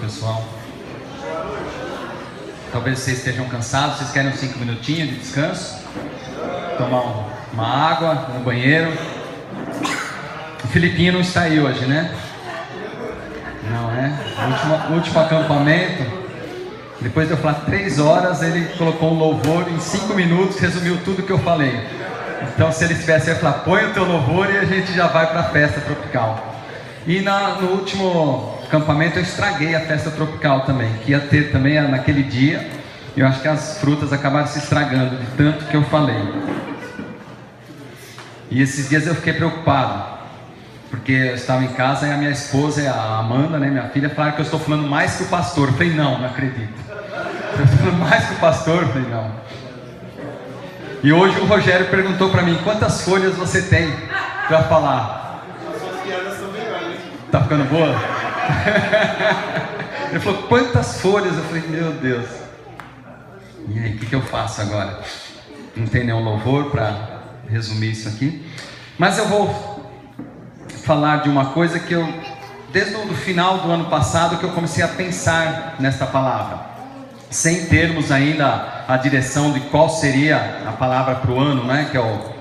pessoal. Talvez vocês estejam cansados, vocês querem uns 5 minutinhos de descanso? Tomar uma água no banheiro. O Filipinho não está aí hoje, né? Não, né? Último acampamento. Depois de eu falar 3 horas, ele colocou um louvor em 5 minutos, resumiu tudo que eu falei. Então, se ele estivesse, eu ia falar: põe o teu louvor e a gente já vai para a festa tropical. E no último acampamento eu estraguei a festa tropical também, que ia ter também naquele dia. Eu acho que as frutas acabaram se estragando de tanto que eu falei. E esses dias eu fiquei preocupado, porque eu estava em casa e a minha esposa e a Amanda, né, minha filha, falaram que eu estou falando mais que o pastor. Eu falei: não acredito. Eu estou falando mais que o pastor? Eu falei: não. E hoje o Rogério perguntou para mim: quantas folhas você tem para falar? As suas piadas são melhores. Tá ficando boa? Ele falou: quantas folhas? Eu falei: meu Deus. E aí, o que eu faço agora? Não tem nenhum louvor para resumir isso aqui. Mas eu vou falar de uma coisa que eu, desde o final do ano passado, que eu comecei a pensar nesta palavra, sem termos ainda a direção de qual seria a palavra para o ano, né? Que é o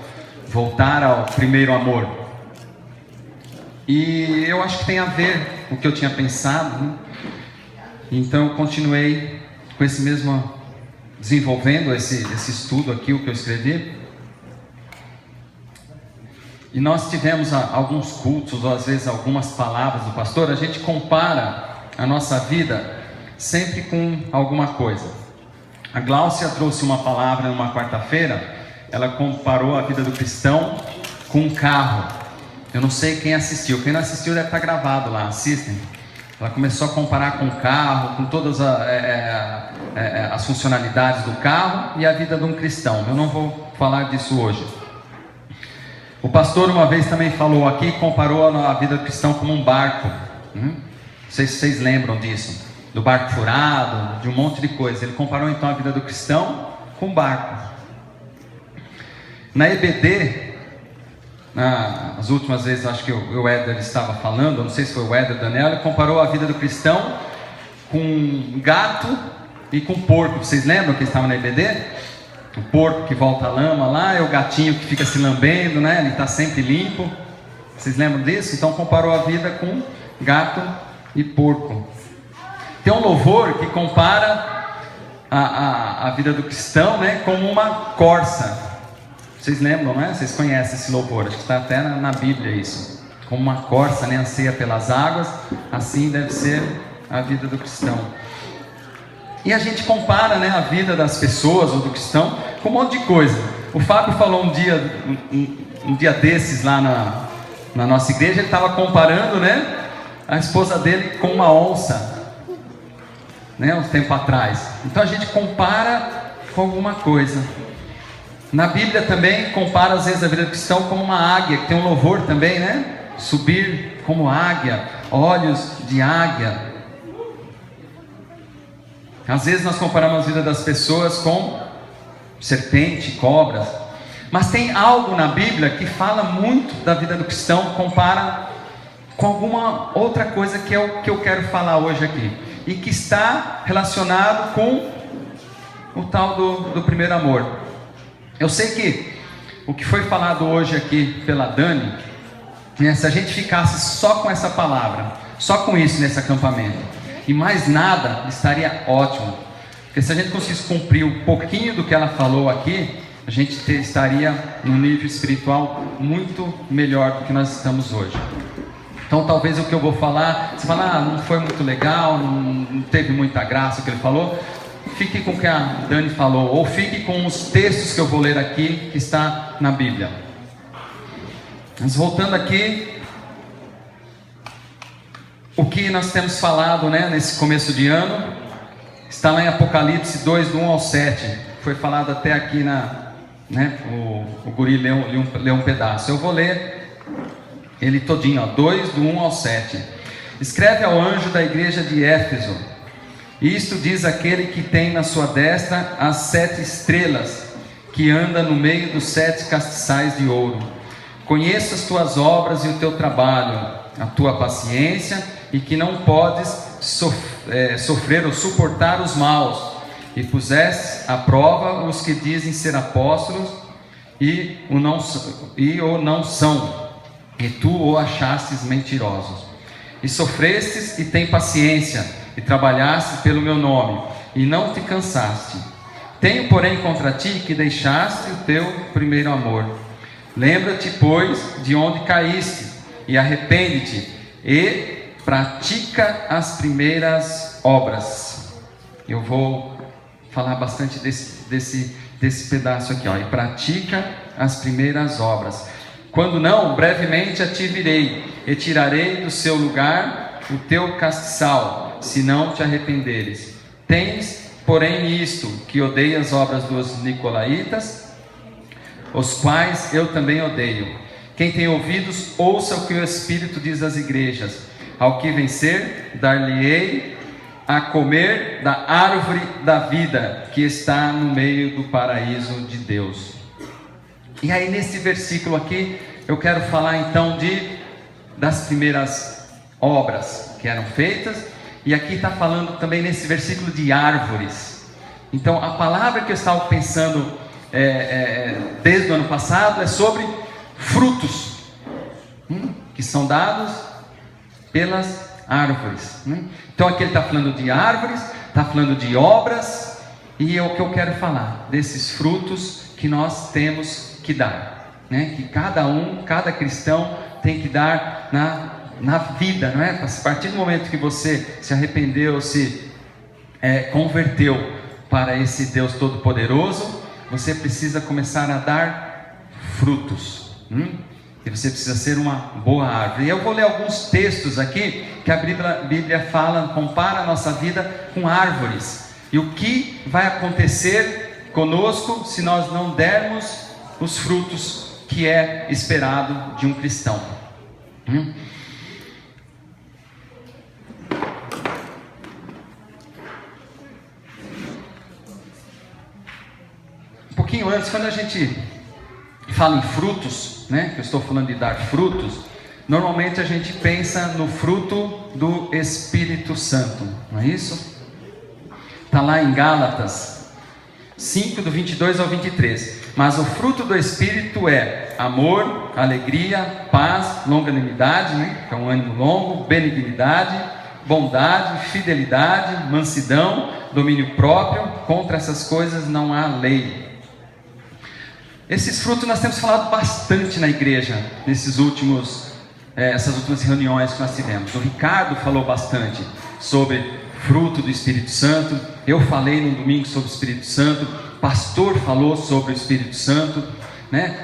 voltar ao primeiro amor. E eu acho que tem a ver com o que eu tinha pensado, né? Então eu continuei com esse mesmo, desenvolvendo esse estudo aqui, o que eu escrevi. E nós tivemos alguns cultos, ou às vezes algumas palavras do pastor. A gente compara a nossa vida sempre com alguma coisa. A Gláucia trouxe uma palavra numa quarta-feira. Ela comparou a vida do cristão com um carro. Eu não sei quem assistiu. Quem não assistiu deve estar gravado lá. Assistem. Ela começou a comparar com o carro, com todas as funcionalidades do carro e a vida de um cristão. Eu não vou falar disso hoje. O pastor uma vez também falou aqui, comparou a vida do cristão como um barco. Não sei se vocês lembram disso, do barco furado, de um monte de coisa. Ele comparou então a vida do cristão com um barco. Na EBD, as últimas vezes acho que o Éder estava falando, não sei se foi o Éder Daniel, ele comparou a vida do cristão com um gato e com um porco. Vocês lembram que estava na EBD? O porco que volta a lama lá, é o gatinho que fica se lambendo, né? Ele está sempre limpo. Vocês lembram disso? Então comparou a vida com gato e porco. Tem um louvor que compara a vida do cristão, né, como uma corça. Vocês lembram, né? Vocês conhecem esse louvor, acho que está até na Bíblia isso. Como uma corça, né, anseia pelas águas, assim deve ser a vida do cristão. E a gente compara, né, a vida das pessoas ou do cristão com um monte de coisa. O Fábio falou um dia desses lá na nossa igreja, ele estava comparando, né, a esposa dele com uma onça, né, um tempo atrás. Então a gente compara com alguma coisa. Na Bíblia também compara às vezes a vida do cristão como uma águia, que tem um louvor também, né? Subir como águia, olhos de águia. Às vezes nós comparamos a vida das pessoas com serpente, cobras. Mas tem algo na Bíblia que fala muito da vida do cristão, compara com alguma outra coisa que é o que eu quero falar hoje aqui. E que está relacionado com o tal do primeiro amor. Eu sei que o que foi falado hoje aqui pela Dani, né, se a gente ficasse só com essa palavra, só com isso nesse acampamento, e mais nada, estaria ótimo. Porque se a gente conseguisse cumprir um pouquinho do que ela falou aqui, a gente estaria num nível espiritual muito melhor do que nós estamos hoje. Então talvez o que eu vou falar, você fala: não foi muito legal, não teve muita graça o que ele falou. Fique com o que a Dani falou, ou fique com os textos que eu vou ler aqui, que está na Bíblia. Mas voltando aqui, o que nós temos falado, né, nesse começo de ano, está lá em Apocalipse 2, do 1 ao 7. Foi falado até aqui o guri leu um pedaço. Eu vou ler ele todinho, 2, do 1 ao 7. Escreve ao anjo da igreja de Éfeso: isto diz aquele que tem na sua destra as 7 estrelas, que anda no meio dos 7 castiçais de ouro. Conheço as tuas obras e o teu trabalho, a tua paciência, e que não podes sofrer ou suportar os maus, e puseste à prova os que dizem ser apóstolos e o não são, e tu o achastes mentirosos. E sofrestes e tem paciência, e trabalhaste pelo meu nome, e não te cansaste. Tenho, porém, contra ti que deixaste o teu primeiro amor. Lembra-te, pois, de onde caíste, e arrepende-te, e pratica as primeiras obras. Eu vou falar bastante desse pedaço aqui, ó. E pratica as primeiras obras. Quando não, brevemente a ti virei, e tirarei do seu lugar o teu castiçal, se não te arrependeres. Tens, porém, isto, que odeia as obras dos nicolaítas, os quais eu também odeio. Quem tem ouvidos, ouça o que o Espírito diz às igrejas. Ao que vencer, dar-lhe-ei a comer da árvore da vida, que está no meio do paraíso de Deus. E aí nesse versículo aqui, eu quero falar então das primeiras obras que eram feitas. E aqui está falando também nesse versículo de árvores. Então a palavra que eu estava pensando desde o ano passado é sobre frutos, que são dados pelas árvores. Então aqui ele está falando de árvores, está falando de obras, e é o que eu quero falar, desses frutos que nós temos que dar, que cada cristão tem que dar na vida, não é? A partir do momento que você se arrependeu, se converteu para esse Deus Todo-Poderoso, você precisa começar a dar frutos, e você precisa ser uma boa árvore. E eu vou ler alguns textos aqui que a Bíblia fala, compara a nossa vida com árvores, e o que vai acontecer conosco se nós não dermos os frutos que é esperado de um cristão. Um pouquinho antes, quando a gente fala em frutos, que eu estou falando de dar frutos, normalmente a gente pensa no fruto do Espírito Santo, não é isso? Está lá em Gálatas 5, do 22 ao 23. Mas o fruto do Espírito é amor, alegria, paz, longanimidade, que é um ânimo longo, benignidade, bondade, fidelidade, mansidão, domínio próprio. Contra essas coisas não há lei. Esses frutos nós temos falado bastante na igreja, essas últimas reuniões que nós tivemos. O Ricardo falou bastante sobre fruto do Espírito Santo. Eu falei no domingo sobre o Espírito Santo. O pastor falou sobre o Espírito Santo,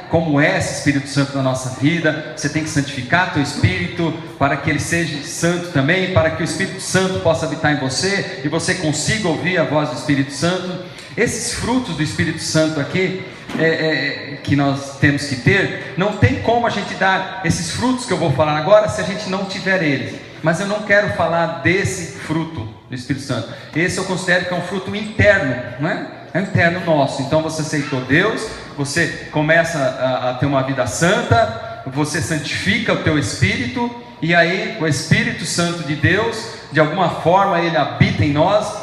como é esse Espírito Santo na nossa vida. Você tem que santificar teu Espírito para que ele seja santo também, para que o Espírito Santo possa habitar em você e você consiga ouvir a voz do Espírito Santo. Esses frutos do Espírito Santo aqui, que nós temos que ter, não tem como a gente dar esses frutos que eu vou falar agora se a gente não tiver eles. Mas eu não quero falar desse fruto do Espírito Santo. Esse eu considero que é um fruto interno, é interno nosso. Então você aceitou Deus, você começa a ter uma vida santa, você santifica o teu espírito, e aí o Espírito Santo de Deus, de alguma forma ele habita em nós.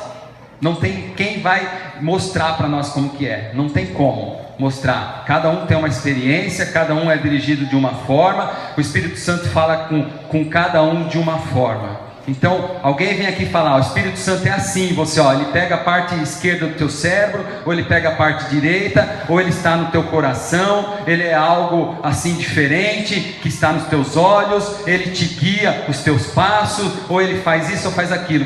Não tem quem vai mostrar para nós como que é, não tem como mostrar. Cada um tem uma experiência, cada um é dirigido de uma forma. O Espírito Santo fala com cada um de uma forma. Então alguém vem aqui falar, o Espírito Santo é assim, você ele pega a parte esquerda do teu cérebro, ou ele pega a parte direita, ou ele está no teu coração, ele é algo assim diferente, que está nos teus olhos, ele te guia os teus passos, ou ele faz isso ou faz aquilo.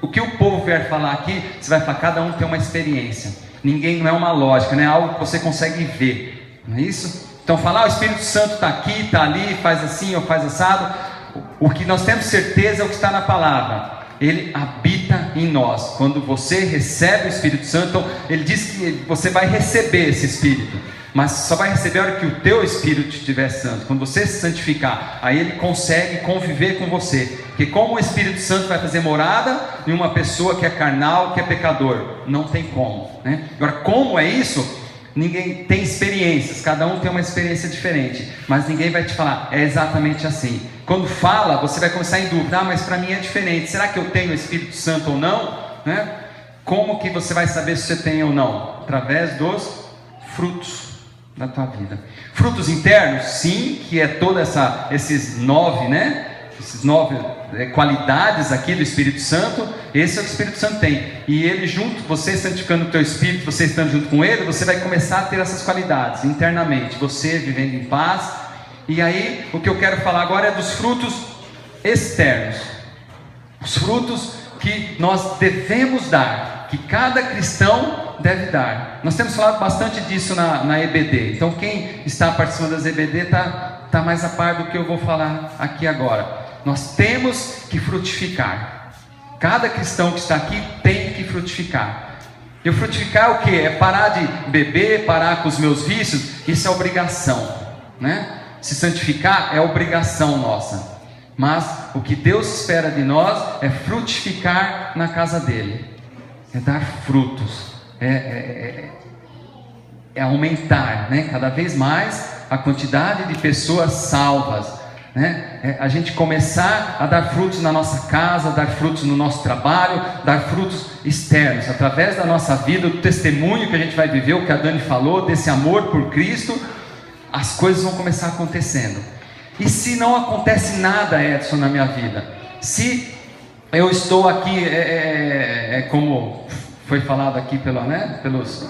O que o povo vier falar aqui, você vai falar, cada um tem uma experiência. Ninguém, não é uma lógica, não é algo que você consegue ver, não é isso? Então falar, o Espírito Santo está aqui, está ali, faz assim ou faz assado. O que nós temos certeza é o que está na palavra. Ele habita em nós. Quando você recebe o Espírito Santo, então, ele diz que você vai receber esse Espírito, mas só vai receber a hora que o teu Espírito estiver santo. Quando você se santificar, aí ele consegue conviver com você. Porque como o Espírito Santo vai fazer morada em uma pessoa que é carnal, que é pecador? Não tem como, Agora, como é isso? Ninguém tem experiências, cada um tem uma experiência diferente, mas ninguém vai te falar, é exatamente assim. quando fala, você vai começar em dúvida, mas para mim é diferente, será que eu tenho o Espírito Santo ou não? Né? Como que você vai saber se você tem ou não? Através dos frutos da tua vida. Frutos internos, sim, que é toda esses 9, né? Esses 9 qualidades aqui do Espírito Santo. Esse é o que o Espírito Santo tem. E ele junto, você santificando o teu Espírito, você estando junto com ele, você vai começar a ter essas qualidades internamente. Você vivendo em paz. E aí, o que eu quero falar agora é dos frutos externos. Os frutos que nós devemos dar, que cada cristão deve dar. Nós temos falado bastante disso na EBD. Então quem está participando das EBD está mais a par do que eu vou falar aqui agora. Nós temos que frutificar. Cada cristão que está aqui tem que frutificar. E o frutificar é o que? É parar de beber, parar com os meus vícios. Isso é obrigação, né? Se santificar é obrigação nossa. Mas o que Deus espera de nós é frutificar na casa dele, é dar frutos, é aumentar, né? Cada vez mais a quantidade de pessoas salvas, né? A gente começar a dar frutos na nossa casa, dar frutos no nosso trabalho, dar frutos externos, através da nossa vida, do testemunho que a gente vai viver, o que a Dani falou, desse amor por Cristo, as coisas vão começar acontecendo. E se não acontece nada, Edson, na minha vida, se eu estou aqui, como foi falado aqui pelos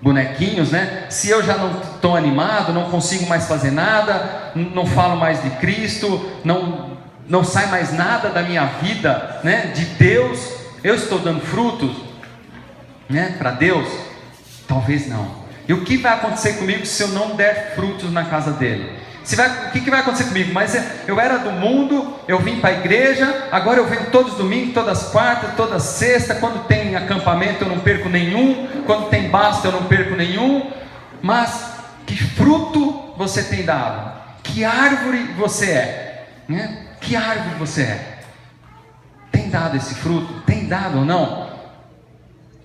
bonequinhos, né? Se eu já não estou animado, não consigo mais fazer nada, não falo mais de Cristo, não sai mais nada da minha vida, né? De Deus, eu estou dando frutos, né? Para Deus? Talvez não. E o que vai acontecer comigo se eu não der frutos na casa dele? O que vai acontecer comigo? Mas eu era do mundo, eu vim para a igreja, agora eu venho todos os domingos, todas as quartas, toda sexta, quando tem acampamento eu não perco nenhum, quando tem basta eu não perco nenhum. Mas que fruto você tem dado? Que árvore você é? Né? Que árvore você é? Tem dado esse fruto? Tem dado ou não?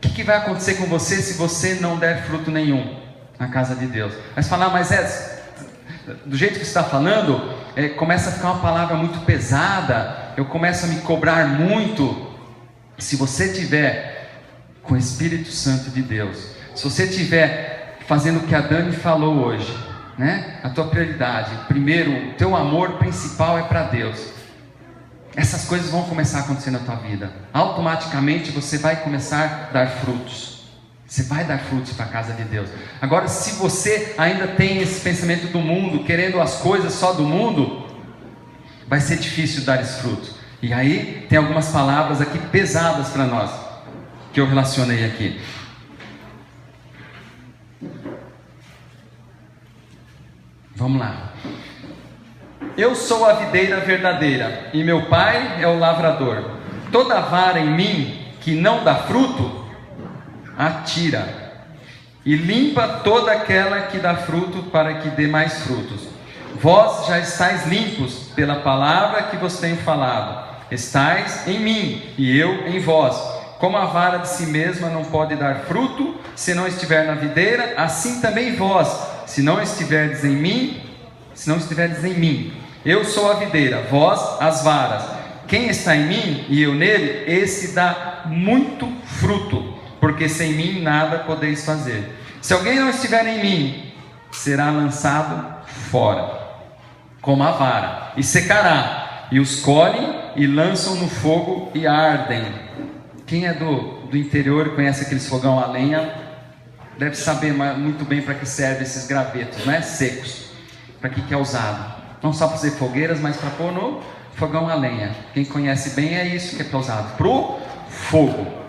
O que vai acontecer com você se você não der fruto nenhum na casa de Deus? Mas falar, mas do jeito que você está falando, começa a ficar uma palavra muito pesada, eu começo a me cobrar muito. Se você tiver com o Espírito Santo de Deus, se você tiver fazendo o que a Dani falou hoje, né? A tua prioridade, primeiro, o teu amor principal é para Deus, essas coisas vão começar a acontecer na tua vida, automaticamente você vai começar a dar frutos. Você vai dar frutos para a casa de Deus. Agora, se você ainda tem esse pensamento do mundo, querendo as coisas só do mundo, vai ser difícil dar esse fruto. E aí, tem algumas palavras aqui pesadas para nós, que eu relacionei aqui. Vamos lá. Eu sou a videira verdadeira, e meu pai é o lavrador. Toda vara em mim que não dá fruto, atira, e limpa toda aquela que dá fruto, para que dê mais frutos. Vós já estáis limpos pela palavra que vos tenho falado. Estáis em mim e eu em vós. Como a vara de si mesma não pode dar fruto se não estiver na videira, assim também vós, se não estiverdes em mim, eu sou a videira, vós as varas. Quem está em mim e eu nele, esse dá muito fruto, porque sem mim nada podeis fazer. Se alguém não estiver em mim, será lançado fora, como a vara, e secará, e os colhem e lançam no fogo e ardem. Quem é do interior e conhece aqueles fogão a lenha, deve saber muito bem para que serve esses gravetos, né? Secos. Para que é usado? Não só para fazer fogueiras, mas para pôr no fogão a lenha. Quem conhece bem é isso que é usado, para o fogo.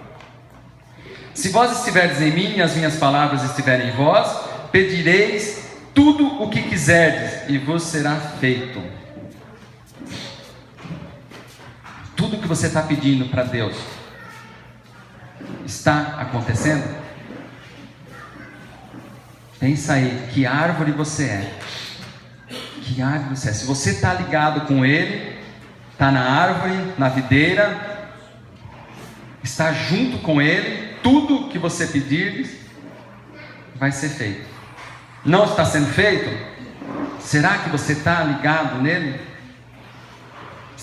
Se vós estiverdes em mim e as minhas palavras estiverem em vós, pedireis tudo o que quiserdes e vos será feito. Tudo que você está pedindo para Deus está acontecendo? Pensa aí, que árvore você é? Que árvore você é? Se você está ligado com Ele, está na árvore, na videira, está junto com Ele, tudo que você pedir vai ser feito. Não está sendo feito? Será que você está ligado nele?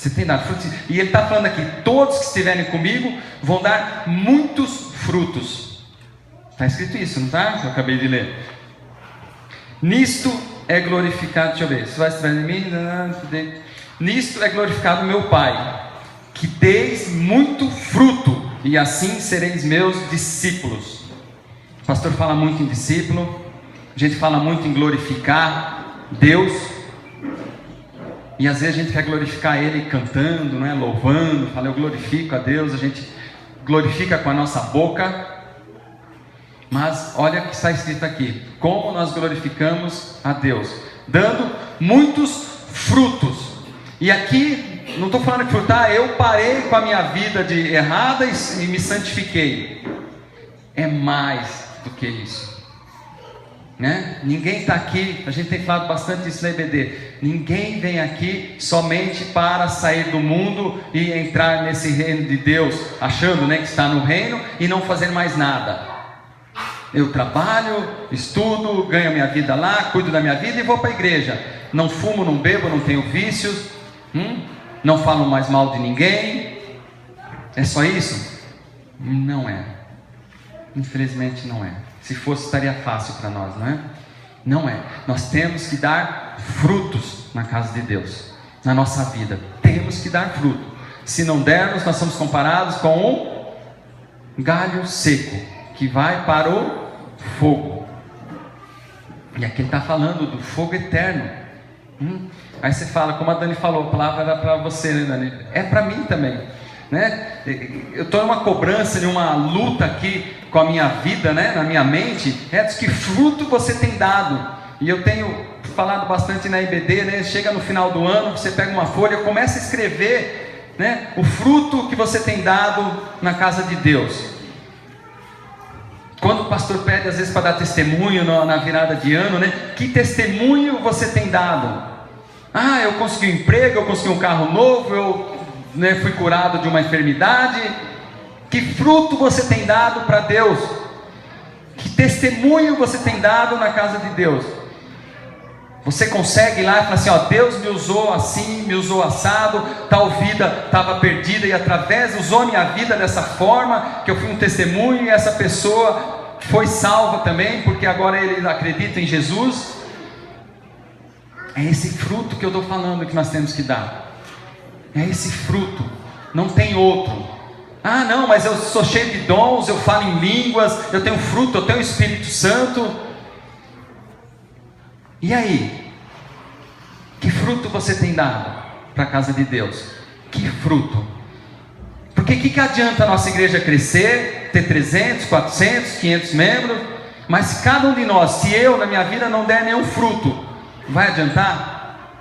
Você tem dado frutos. E ele está falando aqui: todos que estiverem comigo vão dar muitos frutos. Está escrito isso, não está? Eu acabei de ler. Nisto é glorificado, deixa eu ver, se vai extrair de mim, nisto é glorificado meu Pai, que deis muito fruto, e assim sereis meus discípulos. O pastor fala muito em discípulo, a gente fala muito em glorificar Deus, e às vezes a gente quer glorificar Ele cantando, né, louvando, fala eu glorifico a Deus, a gente glorifica com a nossa boca, mas olha o que está escrito aqui: como nós glorificamos a Deus, dando muitos frutos. E aqui não estou falando que frutar, eu parei com a minha vida de errada e me santifiquei. É mais do que isso, né? Ninguém está aqui, a gente tem falado bastante disso na IBD, ninguém vem aqui somente para sair do mundo e entrar nesse reino de Deus, achando, né, que está no reino e não fazer mais nada. Eu trabalho, estudo, ganho minha vida lá, cuido da minha vida e vou para a igreja. Não fumo, não bebo, não tenho vícios, não falo mais mal de ninguém. É só isso? Não é. Infelizmente não é. Se fosse, estaria fácil para nós, não é? Não é. Nós temos que dar frutos na casa de Deus, na nossa vida. Temos que dar fruto. Se não dermos, nós somos comparados com um galho seco que vai para o fogo. E aqui ele está falando do fogo eterno. Aí você fala, como a Dani falou, a palavra era para você, né, Dani? É para mim também, né? Eu estou numa cobrança, numa luta aqui com a minha vida, né, na minha mente. Diz que fruto você tem dado. E eu tenho falado bastante na IBD, né? Chega no final do ano, você pega uma folha, começa a escrever, né, o fruto que você tem dado na casa de Deus. Quando o pastor pede às vezes para dar testemunho na virada de ano, né? Que testemunho você tem dado? Ah, eu consegui um emprego, eu consegui um carro novo, eu, né, fui curado de uma enfermidade. Que fruto você tem dado para Deus? Que testemunho você tem dado na casa de Deus? Você consegue ir lá e falar assim, ó, Deus me usou assim, me usou assado, tal vida estava perdida e através usou minha vida dessa forma, que eu fui um testemunho e essa pessoa foi salva também, porque agora ele acredita em Jesus. É esse fruto que eu estou falando que nós temos que dar. É esse fruto, não tem outro. Ah não, mas eu sou cheio de dons, eu falo em línguas, eu tenho fruto, eu tenho o Espírito Santo. E aí? Que fruto você tem dado para a casa de Deus? Que fruto? Porque o que adianta a nossa igreja crescer, ter 300, 400, 500 membros, mas se cada um de nós, se eu na minha vida não der nenhum fruto, vai adiantar?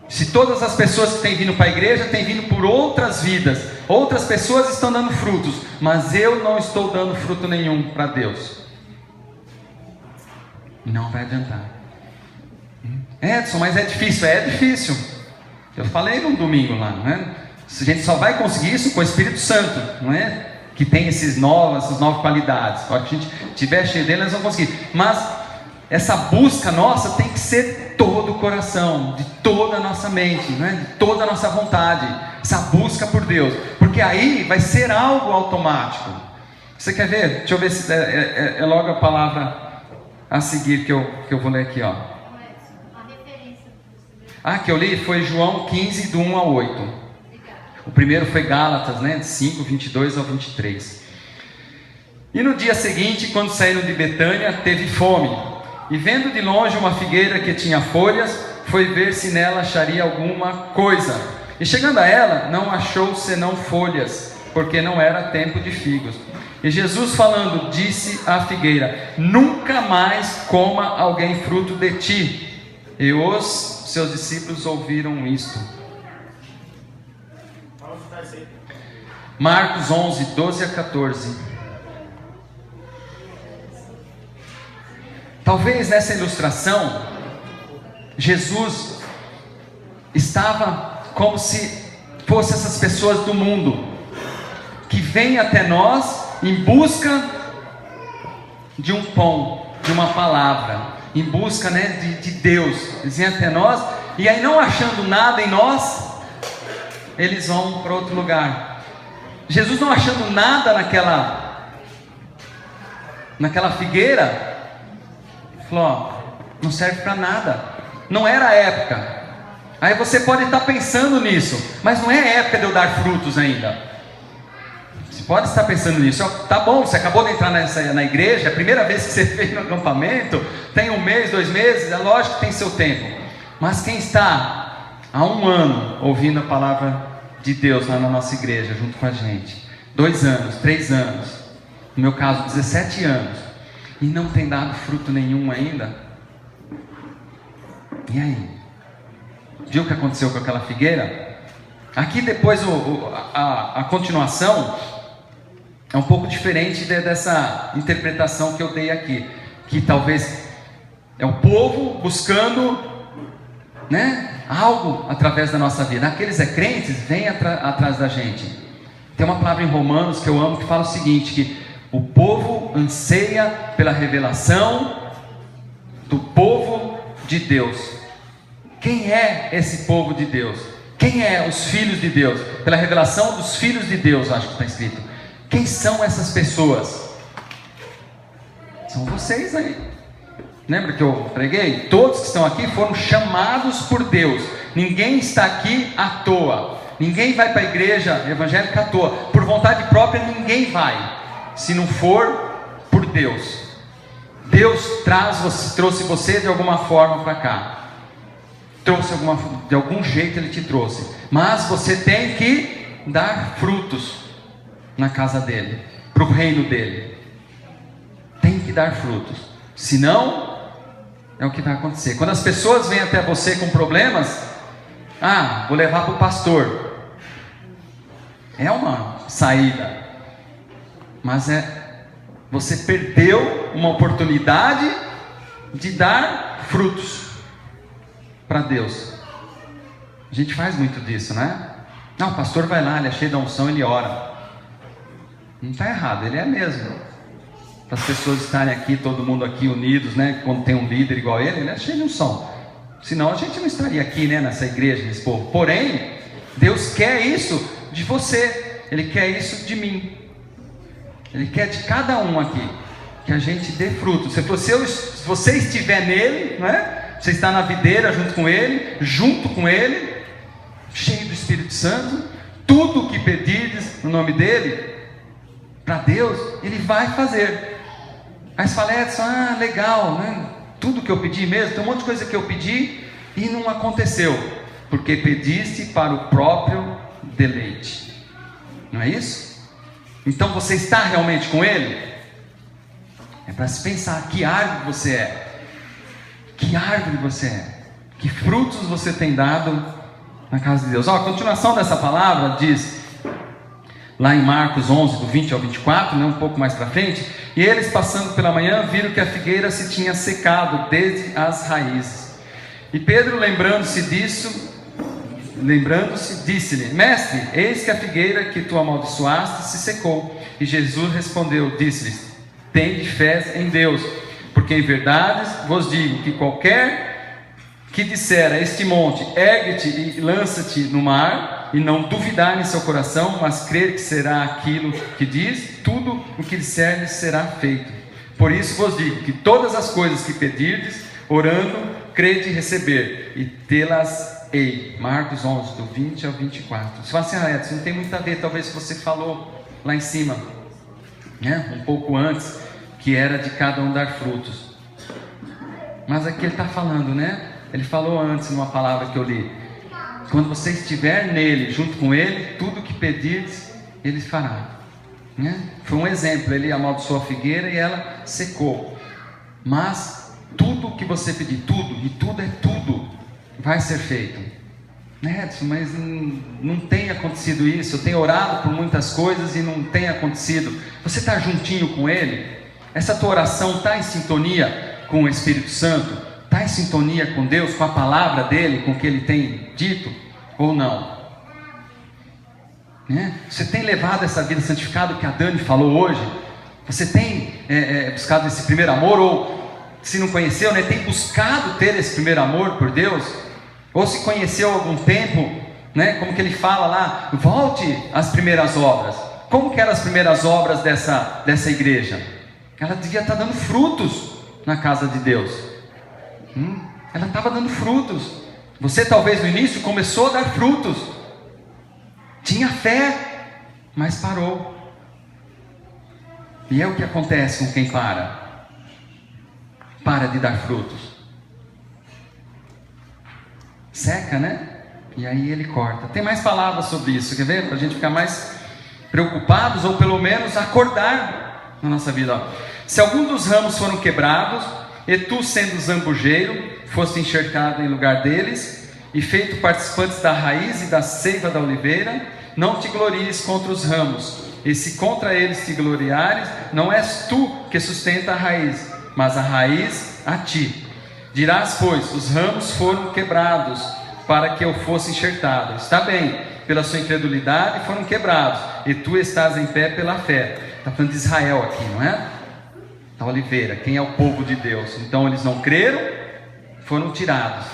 Se todas as pessoas que têm vindo para a igreja têm vindo por outras vidas, outras pessoas estão dando frutos, mas eu não estou dando fruto nenhum para Deus, não vai adiantar. Edson, mas é difícil. É difícil. Eu falei num domingo lá, não é? A gente só vai conseguir isso com o Espírito Santo, não é? Que tem essas novas qualidades. Se a gente tiver cheio dele, nós vamos conseguir. Mas essa busca nossa tem que ser todo o coração, de toda a nossa mente, não é? De toda a nossa vontade. Essa busca por Deus, porque aí vai ser algo automático. Você quer ver? Deixa eu ver se é logo a palavra a seguir que eu vou ler aqui, ó. Que eu li foi João 15, do 1 ao 8. O primeiro foi Gálatas, né, de 5, 22 ao 23. E no dia seguinte, quando saíram de Betânia, teve fome. E vendo de longe uma figueira que tinha folhas, foi ver se nela acharia alguma coisa. E chegando a ela, não achou senão folhas, porque não era tempo de figos. E Jesus falando, disse à figueira, nunca mais coma alguém fruto de ti. E os seus discípulos ouviram isto. Marcos 11, 12 a 14. Talvez nessa ilustração, Jesus estava como se fossem essas pessoas do mundo, que vêm até nós em busca de um pão, de uma palavra, em busca, né, de Deus. Eles vêm até nós, e aí não achando nada em nós, eles vão para outro lugar. Jesus, não achando nada naquela figueira, falou: ó, não serve para nada. Não era a época. Aí você pode estar pensando nisso, mas não é a época de eu dar frutos ainda. Você pode estar pensando nisso. Tá bom, você acabou de entrar na igreja, é a primeira vez que você fez no acampamento, tem 1 mês, 2 meses, é lógico que tem seu tempo. Mas quem está há 1 ano ouvindo a palavra de Deus lá na nossa igreja, junto com a gente, 2 anos, 3 anos, no meu caso 17 anos, e não tem dado fruto nenhum ainda, e aí? Viu o que aconteceu com aquela figueira? Aqui depois a continuação é um pouco diferente dessa interpretação que eu dei aqui, que talvez é o povo buscando, né, algo através da nossa vida. Aqueles crentes vêm atrás da gente. Tem uma palavra em Romanos que eu amo, que fala o seguinte, que o povo anseia pela revelação do povo de Deus. Quem é esse povo de Deus? Quem é os filhos de Deus? Pela revelação dos filhos de Deus, acho que está escrito. Quem são essas pessoas? São vocês aí. Lembra que eu preguei? Todos que estão aqui foram chamados por Deus. Ninguém está aqui à toa. Ninguém vai para a igreja evangélica à toa. Por vontade própria ninguém vai, se não for por Deus. Deus trouxe você de alguma forma para cá. De algum jeito Ele te trouxe. Mas você tem que dar frutos na casa dele, para o reino dele. Tem que dar frutos. Senão, é o que vai acontecer. Quando as pessoas vêm até você com problemas, vou levar para o pastor. É uma saída. Mas você perdeu uma oportunidade de dar frutos para Deus. A gente faz muito disso, né? Não, o pastor vai lá, ele é cheio da unção, ele ora. Não está errado, ele é mesmo. Para as pessoas estarem aqui, todo mundo aqui unidos, né? Quando tem um líder igual ele é cheio de unção. Senão a gente não estaria aqui, né? Nessa igreja, nesse povo. Porém, Deus quer isso de você. Ele quer isso de mim. Ele quer de cada um aqui, que a gente dê fruto. Se você estiver nele, não é? Você está na videira junto com ele, cheio do Espírito Santo. Tudo o que pedirdes no nome dele, para Deus, ele vai fazer. Aí você fala: Edson, legal, né? Tudo que eu pedi mesmo, tem um monte de coisa que eu pedi e não aconteceu, porque pediste para o próprio deleite. Não é isso? Então você está realmente com ele? É para se pensar: que árvore você é? Que árvore você é? Que frutos você tem dado na casa de Deus? A continuação dessa palavra diz, lá em Marcos 11, do 20 ao 24, né, um pouco mais para frente: e eles, passando pela manhã, viram que a figueira se tinha secado desde as raízes. E Pedro, lembrando-se, disse-lhe: Mestre, eis que a figueira que tu amaldiçoaste se secou. E Jesus respondeu, disse-lhes: tende fé em Deus, porque em verdade vos digo que qualquer que disser a este monte: ergue-te e lança-te no mar, e não duvidar em seu coração, mas crer que será aquilo que diz, tudo o que disser será feito. Por isso vos digo que todas as coisas que pedirdes, orando, crede receber, e tê-las-ei. Marcos 11, do 20 ao 24. Você fala assim: Edson, não tem muito a ver, talvez você falou lá em cima, né? Um pouco antes, que era de cada um dar frutos. Mas aqui ele está falando, né? Ele falou antes numa palavra que eu li: quando você estiver nele, junto com ele, tudo que pedirdes, ele fará, né? Foi um exemplo. Ele amaldiçoou a figueira e ela secou. Mas tudo que você pedir, tudo, e tudo é tudo, vai ser feito. Edson, mas não tem acontecido isso. Eu tenho orado por muitas coisas e não tem acontecido. Você está juntinho com ele? Essa tua oração está em sintonia com o Espírito Santo? Está em sintonia com Deus, com a palavra dele, com o que ele tem dito, ou não? Você tem levado essa vida santificada que a Dani falou hoje? Você tem buscado esse primeiro amor? Ou se não conheceu, tem buscado ter esse primeiro amor por Deus? Ou se conheceu há algum tempo, né? Como que ele fala lá, volte às primeiras obras. Como que eram as primeiras obras dessa igreja? Ela devia estar dando frutos na casa de Deus. Ela estava dando frutos. Você talvez no início começou a dar frutos, tinha fé, mas parou. E é o que acontece com quem para de dar frutos, seca, né? E aí ele corta. Tem mais palavras sobre isso, quer ver? Para a gente ficar mais preocupados, ou pelo menos acordar na nossa vida. Ó. Se algum dos ramos foram quebrados, e tu, sendo zambujeiro, foste enxertado em lugar deles, e feito participantes da raiz e da seiva da oliveira, não te glories contra os ramos, e se contra eles te gloriares, não és tu que sustenta a raiz, mas a raiz a ti. Dirás, pois, os ramos foram quebrados, para que eu fosse enxertado. Está bem, pela sua incredulidade foram quebrados, e tu estás em pé pela fé. Está falando de Israel aqui, não é? Da oliveira, quem é o povo de Deus. Então eles não creram, foram tirados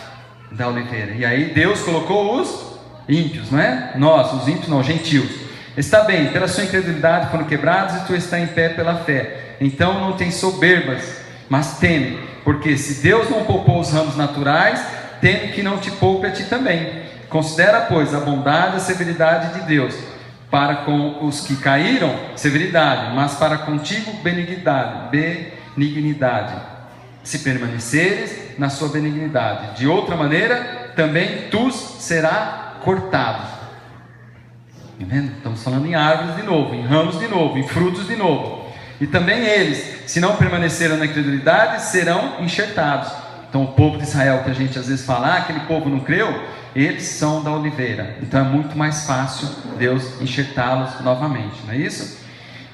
da oliveira. E aí Deus colocou os ímpios, não é? Nós, os ímpios não, gentios. Está bem, pela sua incredulidade foram quebrados, e tu está em pé pela fé. Então não tem soberbas, mas teme, porque se Deus não poupou os ramos naturais, teme que não te poupe a ti também. Considera, pois, a bondade e a severidade de Deus. Para com os que caíram, severidade, mas para contigo, benignidade. Se permaneceres na sua benignidade. De outra maneira, também tu será cortado. Tá vendo? Estamos falando em árvores de novo, em ramos de novo, em frutos de novo. E também eles, se não permaneceram na incredulidade, serão enxertados. Então o povo de Israel, que a gente às vezes fala, aquele povo não creu, eles são da oliveira. Então é muito mais fácil Deus enxertá-los novamente, não é isso?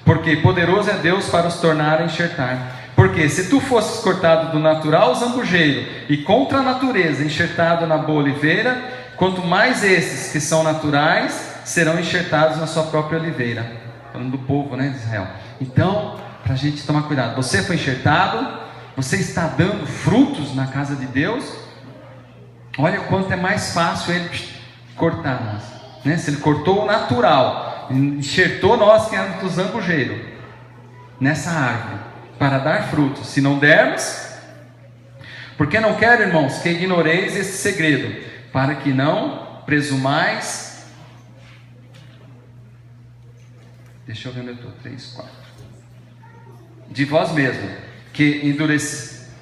Porque poderoso é Deus para os tornar a enxertar. Porque se tu fosses cortado do natural zambujeiro, e contra a natureza enxertado na boa oliveira, quanto mais esses que são naturais serão enxertados na sua própria oliveira. Falando do povo, né, de Israel. Então, para a gente tomar cuidado, você foi enxertado, você está dando frutos na casa de Deus. Olha quanto é mais fácil ele cortar nós, né? Se ele cortou o natural, enxertou nós que éramos do zambujeiro nessa árvore, para dar frutos. Se não dermos, porque não quero, irmãos, que ignoreis esse segredo, para que não presumais. Deixa eu ver onde eu estou, 3, 4. De vós mesmo, que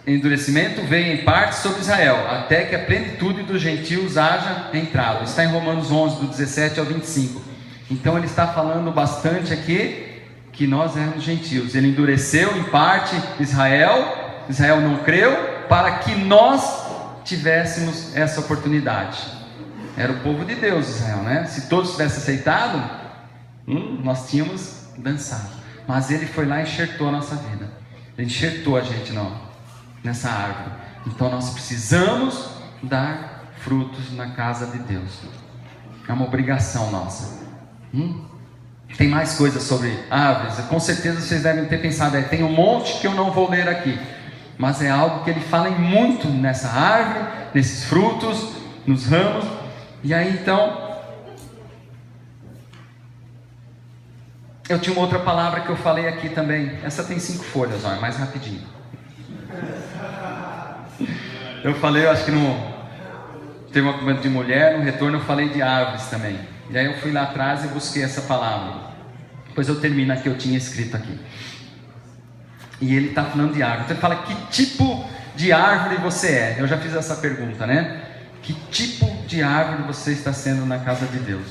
endurecimento veio em parte sobre Israel, até que a plenitude dos gentios haja entrado. Está em Romanos 11, do 17 ao 25. Então ele está falando bastante aqui que nós éramos gentios. Ele endureceu em parte Israel não creu, para que nós tivéssemos essa oportunidade. Era o povo de Deus, Israel, né? Se todos tivessem aceitado, nós tínhamos dançado. Mas ele foi lá e enxertou a nossa vida. Ele enxertou a gente nessa árvore. Então nós precisamos dar frutos na casa de Deus. É uma obrigação nossa. Tem mais coisas sobre árvores. Com certeza vocês devem ter pensado, tem um monte que eu não vou ler aqui, mas é algo que ele fala muito nessa árvore, nesses frutos, nos ramos. E aí então, eu tinha uma outra palavra que eu falei aqui também. Essa tem 5 folhas, olha, mais rapidinho. Eu falei, eu acho que teve uma comenta de mulher, no retorno eu falei de árvores também. E aí eu fui lá atrás e busquei essa palavra. Depois eu termino aqui, eu tinha escrito aqui. E ele está falando de árvore. Então ele fala, que tipo de árvore você é? Eu já fiz essa pergunta, né? Que tipo de árvore você está sendo na casa de Deus?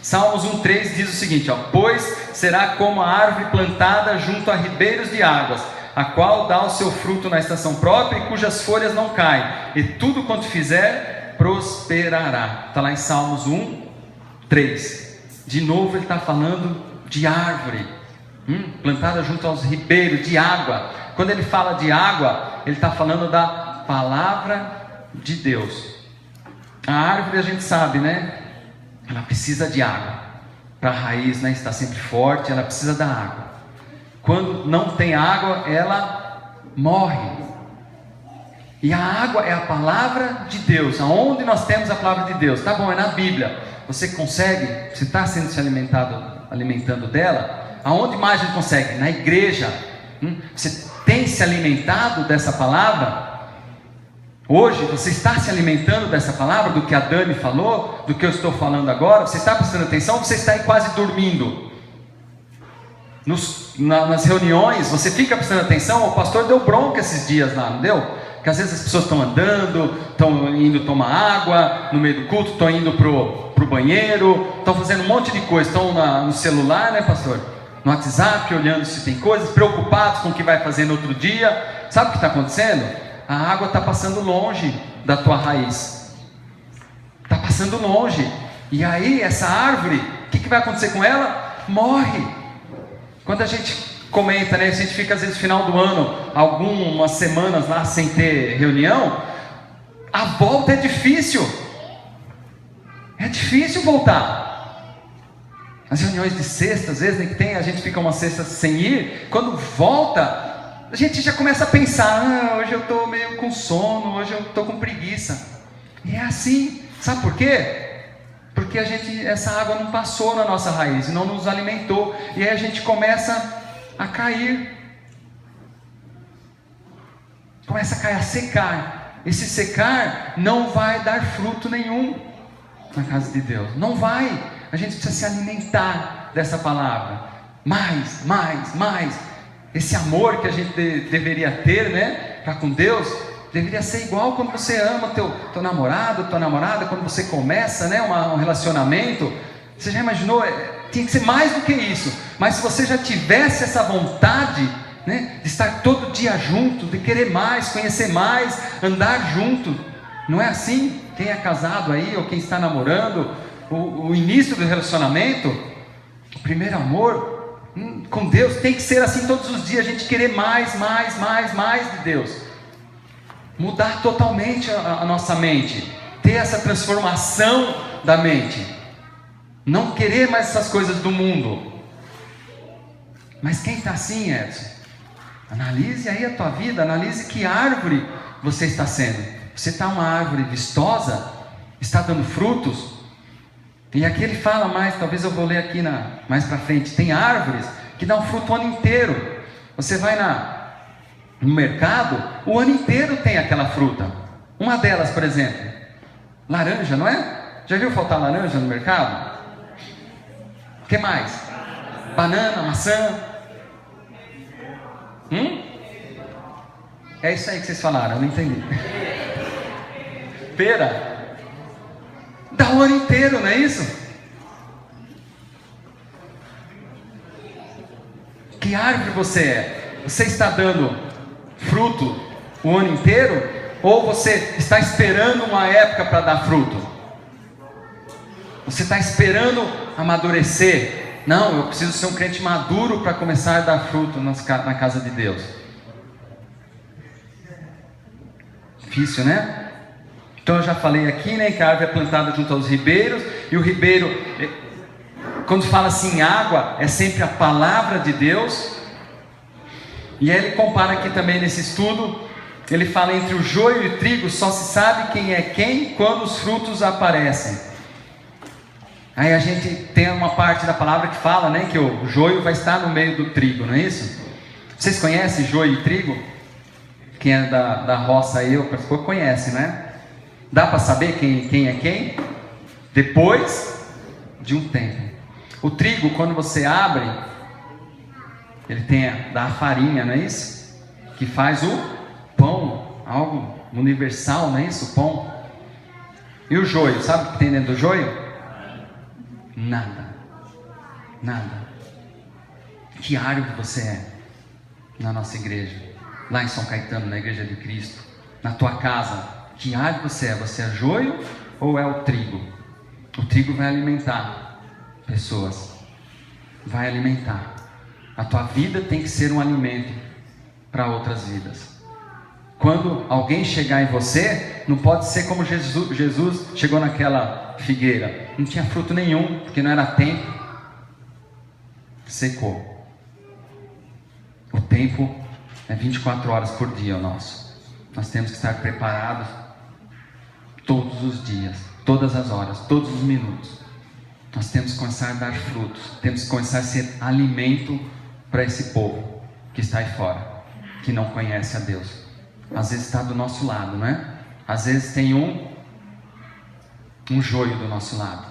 Salmos 1,3 diz o seguinte, pois será como a árvore plantada junto a ribeiros de águas, a qual dá o seu fruto na estação própria e cujas folhas não caem, e tudo quanto fizer prosperará. Está lá em Salmos 1,3. De novo ele está falando de árvore, plantada junto aos ribeiros de água. Quando ele fala de água, ele está falando da palavra de Deus. A árvore a gente sabe, né? Ela precisa de água para a raiz, né, estar sempre forte. Ela precisa da água. Quando não tem água, ela morre. E a água é a palavra de Deus. Aonde nós temos a palavra de Deus? Tá bom, é na Bíblia. Você consegue? Você está sendo se alimentando dela? Aonde mais a gente consegue? Na igreja. Você tem se alimentado dessa palavra? Hoje você está se alimentando dessa palavra, do que a Dani falou, do que eu estou falando agora? Você está prestando atenção ou você está aí quase dormindo? Nas reuniões, você fica prestando atenção? O pastor deu bronca esses dias lá, não deu? Porque às vezes as pessoas estão andando, estão indo tomar água no meio do culto, estão indo pro banheiro, estão fazendo um monte de coisa, estão no celular, né, pastor? No WhatsApp, olhando se tem coisas, preocupados com o que vai fazer no outro dia. Sabe o que está acontecendo? A água está passando longe da tua raiz, está passando longe, e aí essa árvore, o que vai acontecer com ela? Morre. Quando a gente comenta, né, a gente fica às vezes no final do ano, algumas semanas lá sem ter reunião, a volta é difícil voltar. As reuniões de sexta, às vezes, né, a gente fica uma sexta sem ir, quando volta, a gente já começa a pensar, hoje eu estou meio com sono, hoje eu estou com preguiça. E é assim, sabe por quê? Porque essa água não passou na nossa raiz, não nos alimentou, e aí a gente começa a cair, a secar. Esse secar não vai dar fruto nenhum na casa de Deus, não vai. A gente precisa se alimentar dessa palavra, mais. Esse amor que a gente deveria ter, né, para com Deus, deveria ser igual quando você ama teu namorado, tua namorada, quando você começa, né, um relacionamento. Você já imaginou? Tinha que ser mais do que isso. Mas se você já tivesse essa vontade, né, de estar todo dia junto, de querer mais, conhecer mais, andar junto, não é assim? Quem é casado aí, ou quem está namorando, o início do relacionamento, o primeiro amor com Deus tem que ser assim todos os dias, a gente querer mais de Deus, mudar totalmente a nossa mente, ter essa transformação da mente, não querer mais essas coisas do mundo. Mas quem está assim, Edson? Analise aí a tua vida, analise que árvore você está sendo. Você está uma árvore vistosa? Está dando frutos? E aqui ele fala mais, talvez eu vou ler aqui mais para frente. Tem árvores que dão fruto o ano inteiro. Você vai no mercado, o ano inteiro tem aquela fruta. Uma delas, por exemplo, laranja, não é? Já viu faltar laranja no mercado? O que mais? Banana, maçã. É isso aí que vocês falaram, eu não entendi. Pera. Dá o ano inteiro, não é isso? Que árvore você é? Você está dando fruto o ano inteiro? Ou você está esperando uma época para dar fruto? Você está esperando amadurecer? Não, eu preciso ser um crente maduro para começar a dar fruto na casa de Deus. Difícil, né? Então eu já falei aqui, né, que a árvore é plantada junto aos ribeiros, e o ribeiro, quando fala assim água, é sempre a palavra de Deus. E aí ele compara aqui também nesse estudo, ele fala entre o joio e o trigo, só se sabe quem é quem quando os frutos aparecem. Aí a gente tem uma parte da palavra que fala, né, que o joio vai estar no meio do trigo, não é isso? Vocês conhecem joio e trigo? Quem é da roça aí, ou conhece, né? Dá para saber quem é quem? Depois de um tempo. O trigo, quando você abre, ele dá a farinha, não é isso? Que faz o pão, algo universal, não é isso? O pão. E o joio, sabe o que tem dentro do joio? Nada. Que árvore você é na nossa igreja, lá em São Caetano, na Igreja de Cristo, na tua casa? Que árvore você é? Você é joio ou é o trigo? O trigo vai alimentar pessoas, vai alimentar. A tua vida tem que ser um alimento para outras vidas. Quando alguém chegar em você, não pode ser como Jesus chegou naquela figueira, não tinha fruto nenhum, porque não era tempo, secou. O tempo é 24 horas por dia o nosso. Nós temos que estar preparados todos os dias, todas as horas, todos os minutos. Nós temos que começar a dar frutos, temos que começar a ser alimento para esse povo que está aí fora, que não conhece a Deus. Às vezes está do nosso lado, não é? Às vezes tem um joio do nosso lado,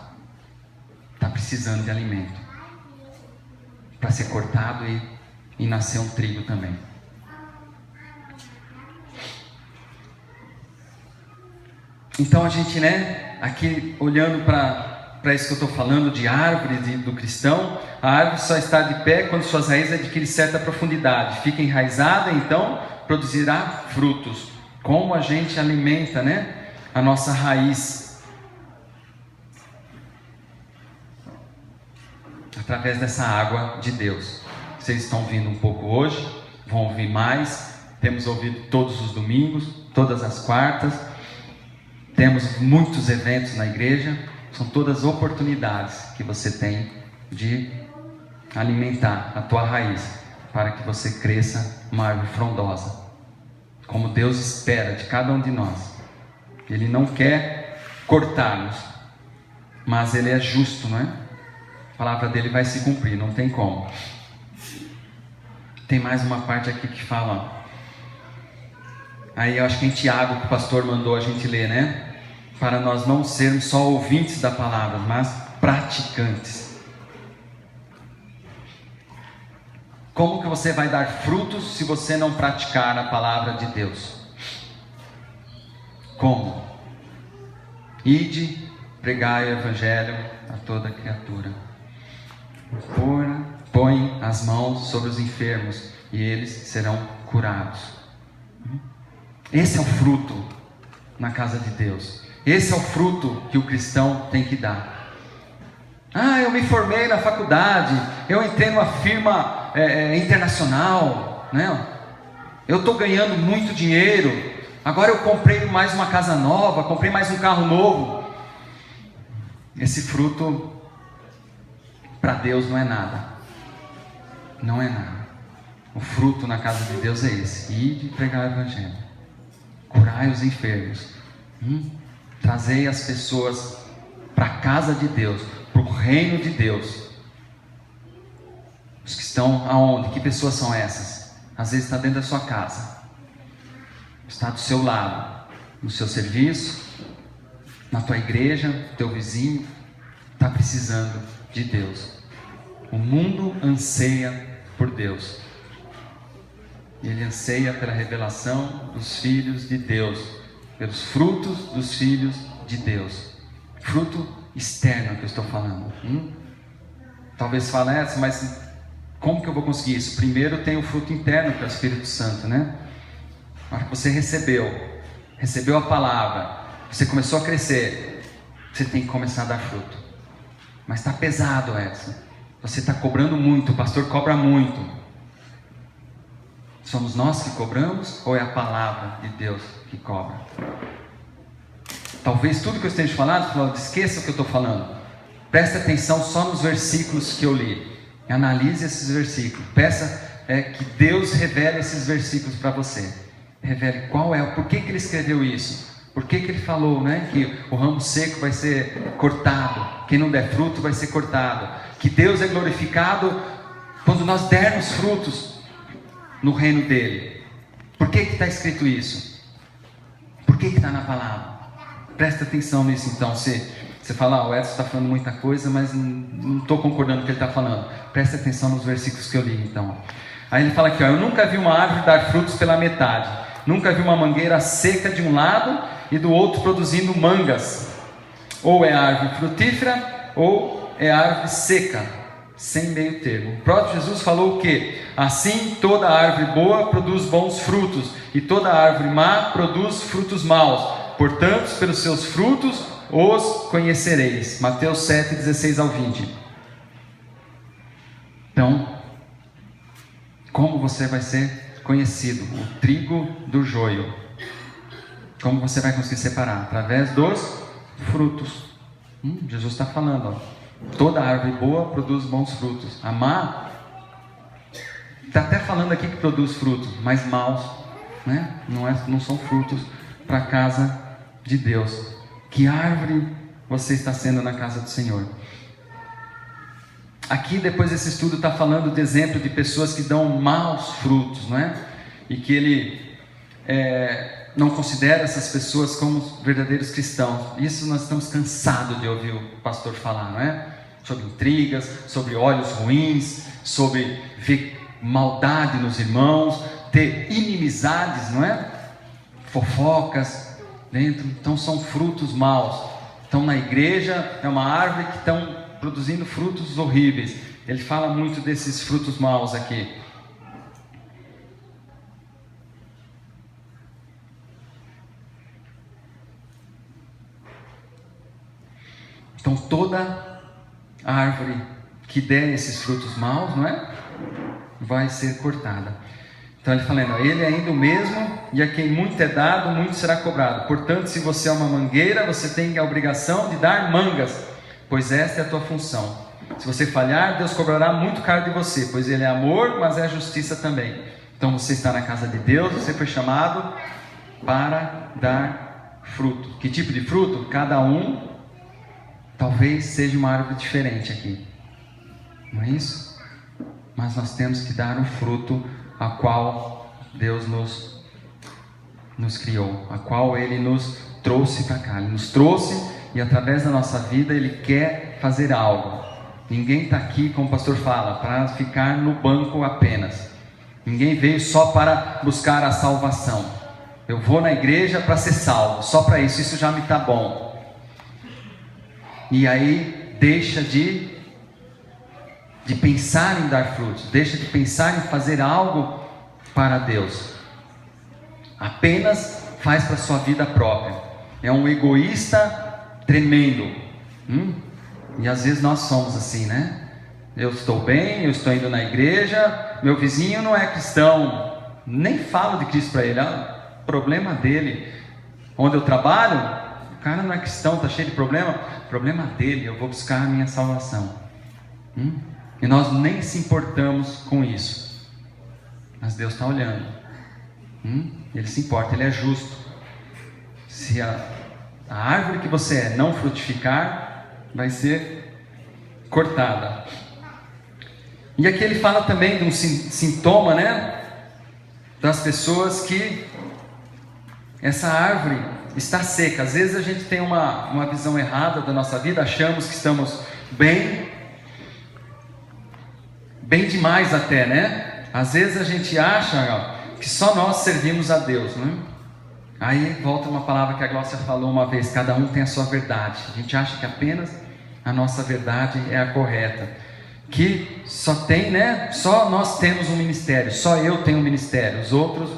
está precisando de alimento para ser cortado e nascer um trigo também. Então a gente, aqui olhando para isso que eu estou falando de árvore do cristão, a árvore só está de pé quando suas raízes adquirem certa profundidade, fica enraizada, então produzirá frutos. Como a gente alimenta, a nossa raiz? Através dessa água de Deus. Vocês estão ouvindo um pouco hoje, vão ouvir mais. Temos ouvido todos os domingos, todas as quartas. Temos muitos eventos na igreja. São todas oportunidades que você tem de alimentar a tua raiz, para que você cresça uma árvore frondosa, como Deus espera de cada um de nós. Ele não quer cortar-nos, mas Ele é justo, não é? A palavra dele vai se cumprir, não tem como. Tem mais uma parte aqui que fala, aí eu acho que em Tiago, que o pastor mandou a gente ler, para nós não sermos só ouvintes da palavra, mas praticantes. Como que você vai dar frutos se você não praticar a palavra de Deus? Como? Ide, pregai o evangelho a toda criatura. Põe as mãos sobre os enfermos e eles serão curados. Esse é o fruto na casa de Deus. Esse é o fruto que o cristão tem que dar. Eu me formei na faculdade, eu entrei numa firma internacional, eu estou ganhando muito dinheiro, agora eu comprei mais uma casa nova, comprei mais um carro novo. Esse fruto para Deus não é nada. Não é nada. O fruto na casa de Deus é esse: ide pregar o evangelho, curai os enfermos, trazei as pessoas para a casa de Deus, para o reino de Deus. Os que estão aonde? Que pessoas são essas? Às vezes está dentro da sua casa, está do seu lado, no seu serviço, na tua igreja, no teu vizinho, está precisando de Deus. O mundo anseia por Deus. Ele anseia pela revelação dos filhos de Deus, pelos frutos dos filhos de Deus. Fruto externo que eu estou falando. Talvez fale, mas como que eu vou conseguir isso? Primeiro tem o fruto interno, que é o Espírito Santo, Na hora que você recebeu a palavra, você começou a crescer, você tem que começar a dar fruto. Mas está pesado, Edson. Você está cobrando muito, o pastor cobra muito. Somos nós que cobramos ou é a palavra de Deus que cobra? Talvez tudo que eu esteja falando, esqueça o que eu estou falando. Preste atenção só nos versículos que eu li. Analise esses versículos. Peça que Deus revele esses versículos para você. Revele por que ele escreveu isso. Por que ele falou, que o ramo seco vai ser cortado. Quem não der fruto vai ser cortado. Que Deus é glorificado quando nós dermos frutos no reino dele. Por que está escrito isso? Por que está na palavra? Presta atenção nisso então. Você fala, o Edson está falando muita coisa, mas não estou concordando com o que ele está falando. Presta atenção nos versículos que eu li então. Aí ele fala aqui, eu nunca vi uma árvore dar frutos pela metade. Nunca vi uma mangueira seca de um lado e do outro produzindo mangas. Ou é árvore frutífera, ou é árvore seca, sem meio termo. O próprio Jesus falou o quê? Assim toda árvore boa produz bons frutos, e toda árvore má produz frutos maus. Portanto, pelos seus frutos os conhecereis. Mateus 7, 16 ao 20. Então, como você vai ser conhecido? O trigo do joio. Como você vai conseguir separar? Através dos frutos. Jesus está falando, toda árvore boa produz bons frutos. A má, está até falando aqui que produz frutos, mas maus, não são frutos para a casa de Deus. Que árvore você está sendo na casa do Senhor? aqui depois desse estudo está falando de exemplo de pessoas que dão maus frutos, não é? E que ele não considera essas pessoas como verdadeiros cristãos. Isso nós estamos cansados de ouvir o pastor falar, não é? Sobre intrigas, sobre olhos ruins, sobre ver maldade nos irmãos, ter inimizades, não é? Fofocas dentro. Então são frutos maus. Então na igreja é uma árvore que estão produzindo frutos horríveis. Ele fala muito desses frutos maus aqui. Então toda árvore que der esses frutos maus, não é? Vai ser cortada. Então ele falando, ele é ainda o mesmo, e a quem muito é dado, muito será cobrado. Portanto, se você é uma mangueira, você tem a obrigação de dar mangas, pois esta é a tua função. Se você falhar, Deus cobrará muito caro de você, pois ele é amor, mas é justiça também. Então você está na casa de Deus, você foi chamado para dar fruto. Que tipo de fruto? Cada um talvez seja uma árvore diferente aqui, não é isso? Mas nós temos que dar o fruto a qual Deus nos criou, a qual Ele nos trouxe para cá. Ele nos trouxe e através da nossa vida Ele quer fazer algo. Ninguém está aqui, como o pastor fala, para ficar no banco apenas. Ninguém veio só para buscar a salvação. Eu vou na igreja para ser salvo, só para isso já me está bom. E aí deixa de pensar em dar frutos, deixa de pensar em fazer algo para Deus, apenas faz para a sua vida própria. É um egoísta tremendo. E às vezes nós somos assim, né? Eu estou bem, eu estou indo na igreja, meu vizinho não é cristão, nem falo de Cristo para ele, problema dele. Onde eu trabalho, o cara não é cristão, está cheio de problema dele, eu vou buscar a minha salvação. E nós nem se importamos com isso, mas Deus está olhando. Ele se importa, Ele é justo. Se a árvore que você é não frutificar, vai ser cortada. E aqui ele fala também de um sintoma, né, das pessoas que essa árvore está seca. Às vezes a gente tem uma visão errada da nossa vida, achamos que estamos bem demais até, né? Às vezes a gente acha que só nós servimos a Deus, né? Aí volta uma palavra que a Glócia falou uma vez, cada um tem a sua verdade. A gente acha que apenas a nossa verdade é a correta, que só tem, né? Só nós temos um ministério, só eu tenho um ministério, os outros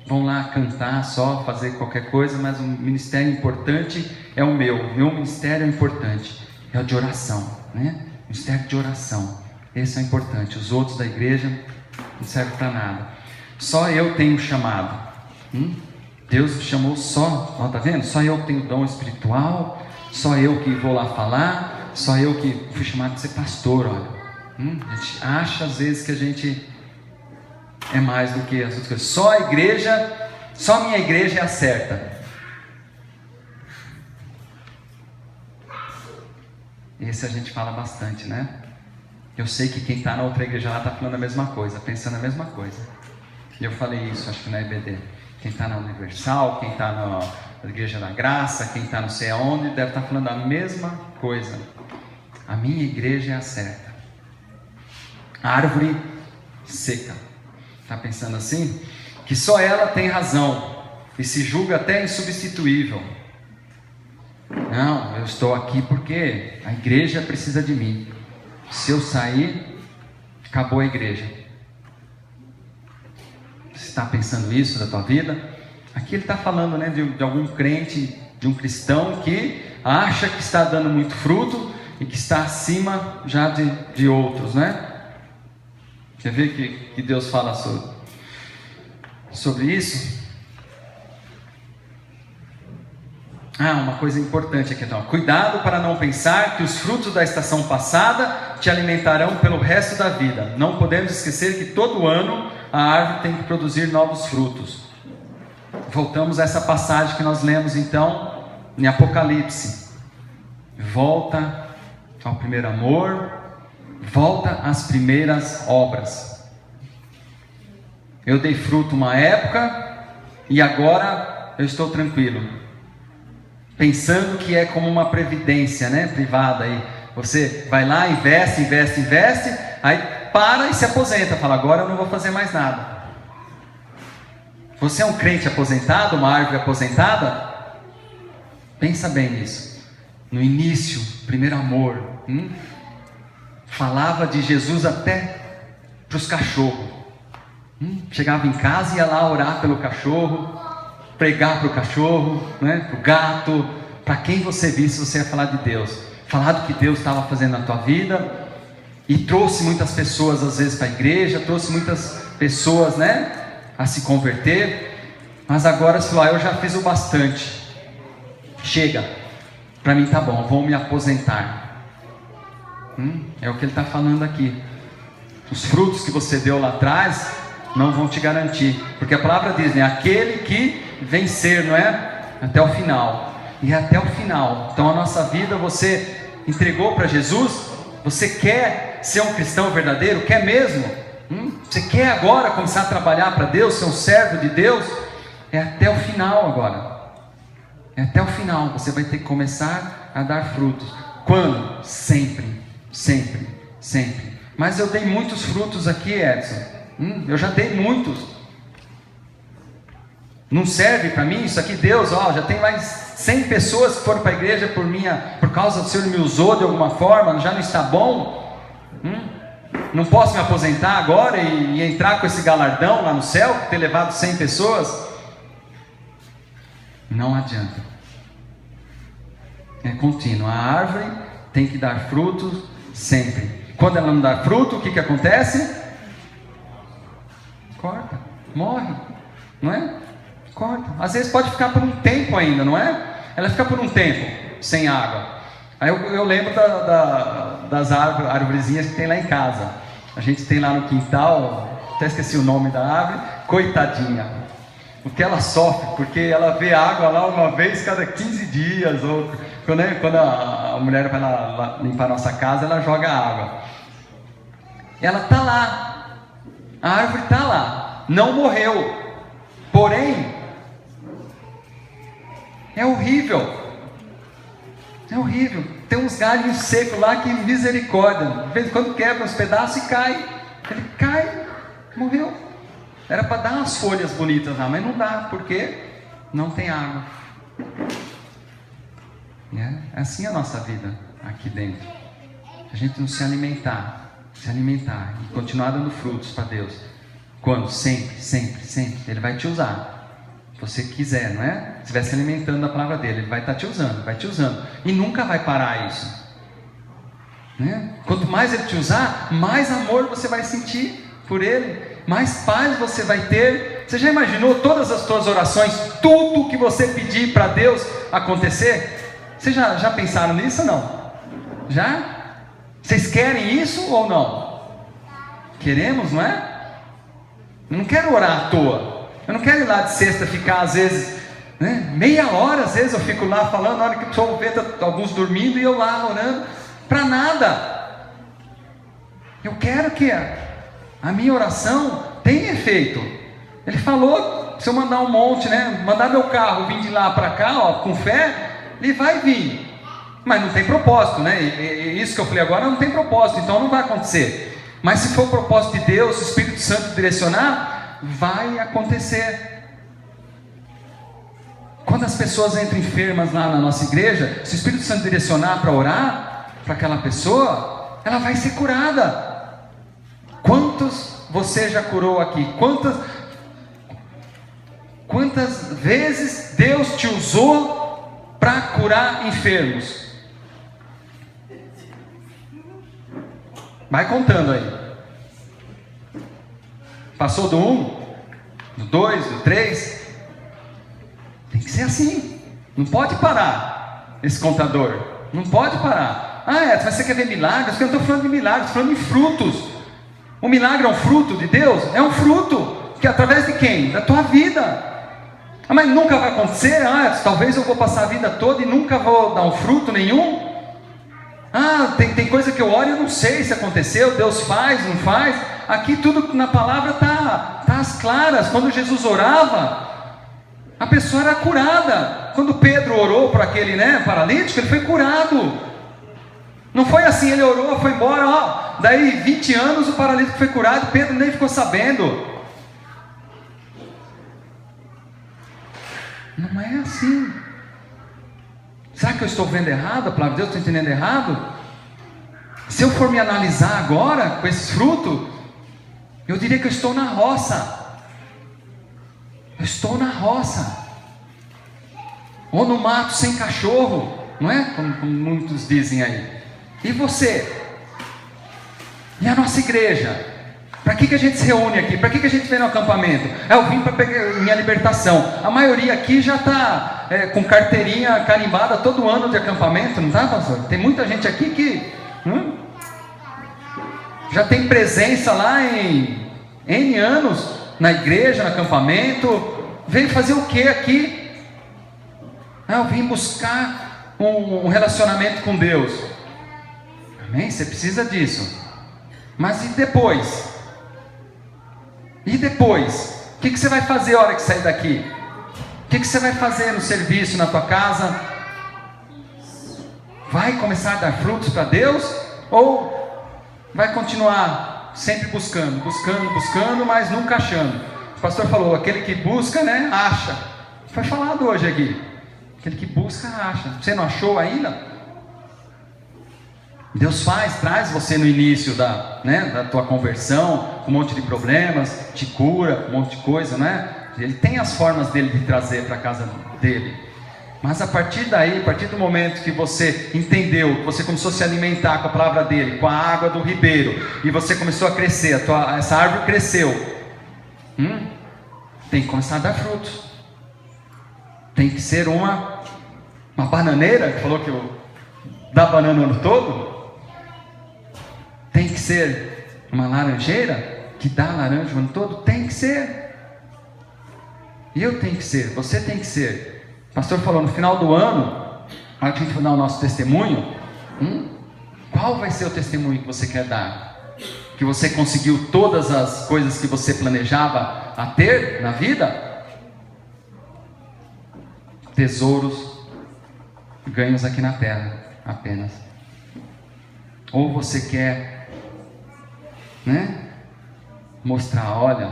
vão lá cantar, só fazer qualquer coisa, mas o ministério importante é o meu ministério é importante, é o de oração, né? Ministério de oração, esse é importante, os outros da igreja não servem para nada, só eu tenho chamado. Deus me chamou só, tá vendo? Só eu tenho dom espiritual, só eu que vou lá falar, só eu que fui chamado de ser pastor, olha. A gente acha às vezes que a gente é mais do que as outras coisas. Só a minha igreja é a certa. Esse a gente fala bastante, né? Eu sei que quem está na outra igreja lá está falando a mesma coisa, pensando a mesma coisa. E eu falei isso, acho que na EBD. Quem está na Universal, quem está na Igreja da Graça, quem está não sei aonde, deve estar falando a mesma coisa. A minha igreja é a certa. Árvore seca. Está pensando assim? Que só ela tem razão e se julga até insubstituível. Não, eu estou aqui porque a igreja precisa de mim. Se eu sair, acabou a igreja. Você está pensando isso da tua vida? Aqui ele está falando, né, de algum crente, de um cristão que acha que está dando muito fruto e que está acima já de outros, né? Quer ver que Deus fala sobre isso? Uma coisa importante aqui então. Cuidado para não pensar que os frutos da estação passada te alimentarão pelo resto da vida. Não podemos esquecer que todo ano a árvore tem que produzir novos frutos. Voltamos a essa passagem que nós lemos então em Apocalipse. Volta ao primeiro amor, Volta às primeiras obras. Eu dei fruto uma época e agora eu estou tranquilo, pensando que é como uma previdência, né, privada aí. Você vai lá, investe, aí para e se aposenta, fala, agora eu não vou fazer mais nada. Você é um crente aposentado, uma árvore aposentada? Pensa bem nisso. No início, primeiro amor, falava de Jesus até para os cachorros. Chegava em casa e ia lá orar pelo cachorro, pregar para o cachorro, né, para o gato, para quem você visse, você ia falar de Deus, falar do que Deus estava fazendo na tua vida. E trouxe muitas pessoas às vezes para a igreja, trouxe muitas pessoas, né, a se converter. Mas agora você falou, eu já fiz o bastante, chega, para mim tá bom, vou me aposentar. É o que ele está falando aqui. Os frutos que você deu lá atrás não vão te garantir, porque a palavra diz, né, aquele que vencer, não é? Até o final. E é até o final. Então a nossa vida você entregou para Jesus. Você quer ser um cristão verdadeiro? Quer mesmo? Você quer agora começar a trabalhar para Deus, ser um servo de Deus? É até o final agora. É até o final. Você vai ter que começar a dar frutos. Quando? Sempre. Sempre. Sempre. Mas eu dei muitos frutos aqui, Edson. Eu já dei muitos. Não serve para mim isso aqui? Deus, já tem mais 100 pessoas que foram para a igreja por causa do Senhor me usou de alguma forma, já não está bom? Não posso me aposentar agora e entrar com esse galardão lá no céu, ter levado 100 pessoas? Não adianta. É contínuo. A árvore tem que dar frutos sempre. Quando ela não dá fruto, o que acontece? Corta, morre, não é? Corta. Às vezes pode ficar por um tempo ainda, não é? Ela fica por um tempo sem água. Aí eu lembro das árvorezinhas que tem lá em casa. A gente tem lá no quintal, até esqueci o nome da árvore, coitadinha. O que ela sofre, porque ela vê água lá uma vez cada 15 dias, ou quando a mulher vai lá limpar a nossa casa, ela joga água. Ela está lá. A árvore está lá, não morreu, porém, é horrível, tem uns galhos secos lá que misericórdia, de vez em quando quebra uns pedaços e cai, ele cai, morreu. Era para dar umas folhas bonitas lá, mas não dá, porque não tem água. É assim a nossa vida aqui dentro, a gente não se alimentar e continuar dando frutos para Deus. Quando? Sempre, Ele vai te usar, se você quiser, não é? Se estiver se alimentando da palavra dele, Ele vai estar te usando, e nunca vai parar isso, né? Quanto mais Ele te usar, mais amor você vai sentir por Ele, mais paz você vai ter. Você já imaginou todas as suas orações, tudo que você pedir para Deus acontecer? Vocês já pensaram nisso ou não? Já? Vocês querem isso ou não? Queremos, não é? Eu não quero orar à toa. Eu não quero ir lá de sexta ficar às vezes, né, meia hora, às vezes eu fico lá falando, na hora que estou vendo alguns dormindo e eu lá orando, para nada. Eu quero que a minha oração tenha efeito. Ele falou, se eu mandar um monte, né, mandar meu carro vir de lá para cá, com fé, ele vai vir. Mas não tem propósito, né? Isso que eu falei agora não tem propósito, então não vai acontecer. Mas se for o propósito de Deus, o Espírito Santo direcionar, vai acontecer. Quando as pessoas entram enfermas lá na nossa igreja, se o Espírito Santo direcionar para orar para aquela pessoa, ela vai ser curada. Quantos você já curou aqui? Quantas vezes Deus te usou para curar enfermos? Vai contando aí. Passou do 1, do 2, do 3. Tem que ser assim. Não pode parar esse contador. Não pode parar. Mas você quer ver milagres? Eu não estou falando de milagres, estou falando de frutos. O milagre é um fruto de Deus? É um fruto. Que através de quem? Da tua vida. Mas nunca vai acontecer? Talvez eu vou passar a vida toda e nunca vou dar um fruto nenhum? Tem coisa que eu oro e eu não sei se aconteceu, Deus faz, não faz. Aqui tudo na palavra tá às claras. Quando Jesus orava, a pessoa era curada. Quando Pedro orou para aquele paralítico, ele foi curado. Não foi assim, ele orou, foi embora, daí 20 anos o paralítico foi curado, Pedro nem ficou sabendo. Não é assim. Será que eu estou vendo errado? A palavra de Deus, estou entendendo errado? Se eu for me analisar agora com esses frutos, eu diria que eu estou na roça. Eu estou na roça, ou no mato sem cachorro, não é? Como muitos dizem aí. E você? E a nossa igreja? Para que a gente se reúne aqui? Para que a gente vem no acampamento? Eu vim para pegar minha libertação. A maioria aqui já está com carteirinha carimbada todo ano de acampamento, não está, pastor? Tem muita gente aqui que já tem presença lá em N anos, na igreja, no acampamento. Veio fazer o que aqui? Eu vim buscar um relacionamento com Deus. Amém? Você precisa disso. Mas e depois? E depois? O que você vai fazer a hora que sair daqui? O que você vai fazer no serviço, na tua casa? Vai começar a dar frutos para Deus? Ou vai continuar sempre buscando, mas nunca achando? O pastor falou, aquele que busca, acha. Foi falado hoje aqui. Aquele que busca, acha. Você não achou ainda? Deus traz você no início da tua conversão, com um monte de problemas, te cura, um monte de coisa, Ele tem as formas dele de trazer para a casa dele. Mas a partir daí, a partir do momento que você entendeu, que você começou a se alimentar com a palavra dele, com a água do ribeiro, e você começou a crescer, essa árvore cresceu, tem que começar a dar frutos. Tem que ser uma bananeira, que falou que dá banana o ano todo. Tem que ser uma laranjeira, que dá laranja o ano todo. Tem que ser. Eu tenho que ser, você tem que ser. O pastor falou, no final do ano, a hora que a gente for dar o nosso testemunho, qual vai ser o testemunho que você quer dar? Que você conseguiu todas as coisas que você planejava a ter na vida? Tesouros ganhos aqui na terra apenas. Ou você quer mostrar, olha,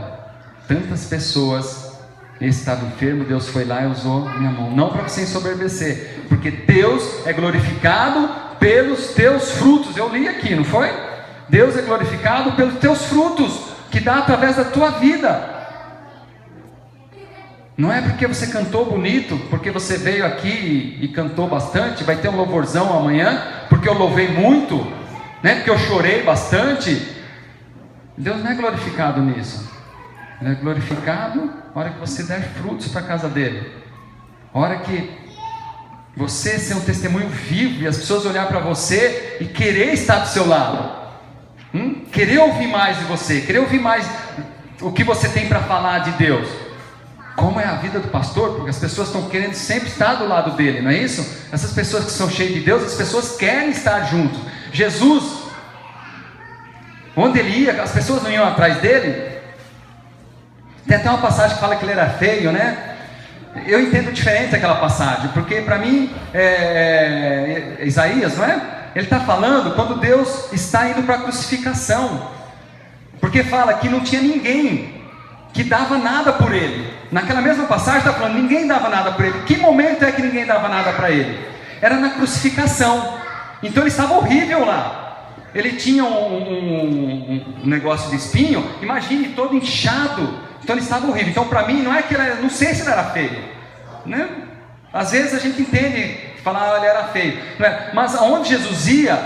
tantas pessoas, esse estava enfermo, Deus foi lá e usou minha mão. Não para você ensoberbecer, porque Deus é glorificado pelos teus frutos. Eu li aqui, não foi? Deus é glorificado pelos teus frutos, que dá através da tua vida. Não é porque você cantou bonito, porque você veio aqui e cantou bastante, vai ter um louvorzão amanhã, porque eu louvei muito, porque eu chorei bastante. Deus não é glorificado nisso. Ele é glorificado na hora que você der frutos para a casa dele. A hora que você ser um testemunho vivo e as pessoas olhar para você e querer estar do seu lado. Querer ouvir mais de você, querer ouvir mais o que você tem para falar de Deus. Como é a vida do pastor? Porque as pessoas estão querendo sempre estar do lado dele, não é isso? Essas pessoas que são cheias de Deus, as pessoas querem estar juntos. Jesus, onde ele ia, as pessoas não iam atrás dele. Tem até uma passagem que fala que ele era feio, Eu entendo diferente aquela passagem, porque para mim, Isaías, não é? Ele está falando quando Deus está indo para a crucificação, porque fala que não tinha ninguém que dava nada por ele. Naquela mesma passagem está falando, ninguém dava nada por ele. Que momento é que ninguém dava nada para ele? Era na crucificação. Então ele estava horrível lá. Ele tinha um negócio de espinho, imagine, todo inchado. Então ele estava horrível. Então para mim não é que ele era, não sei se ele era feio, Às vezes a gente entende, falar ele era feio, mas aonde Jesus ia,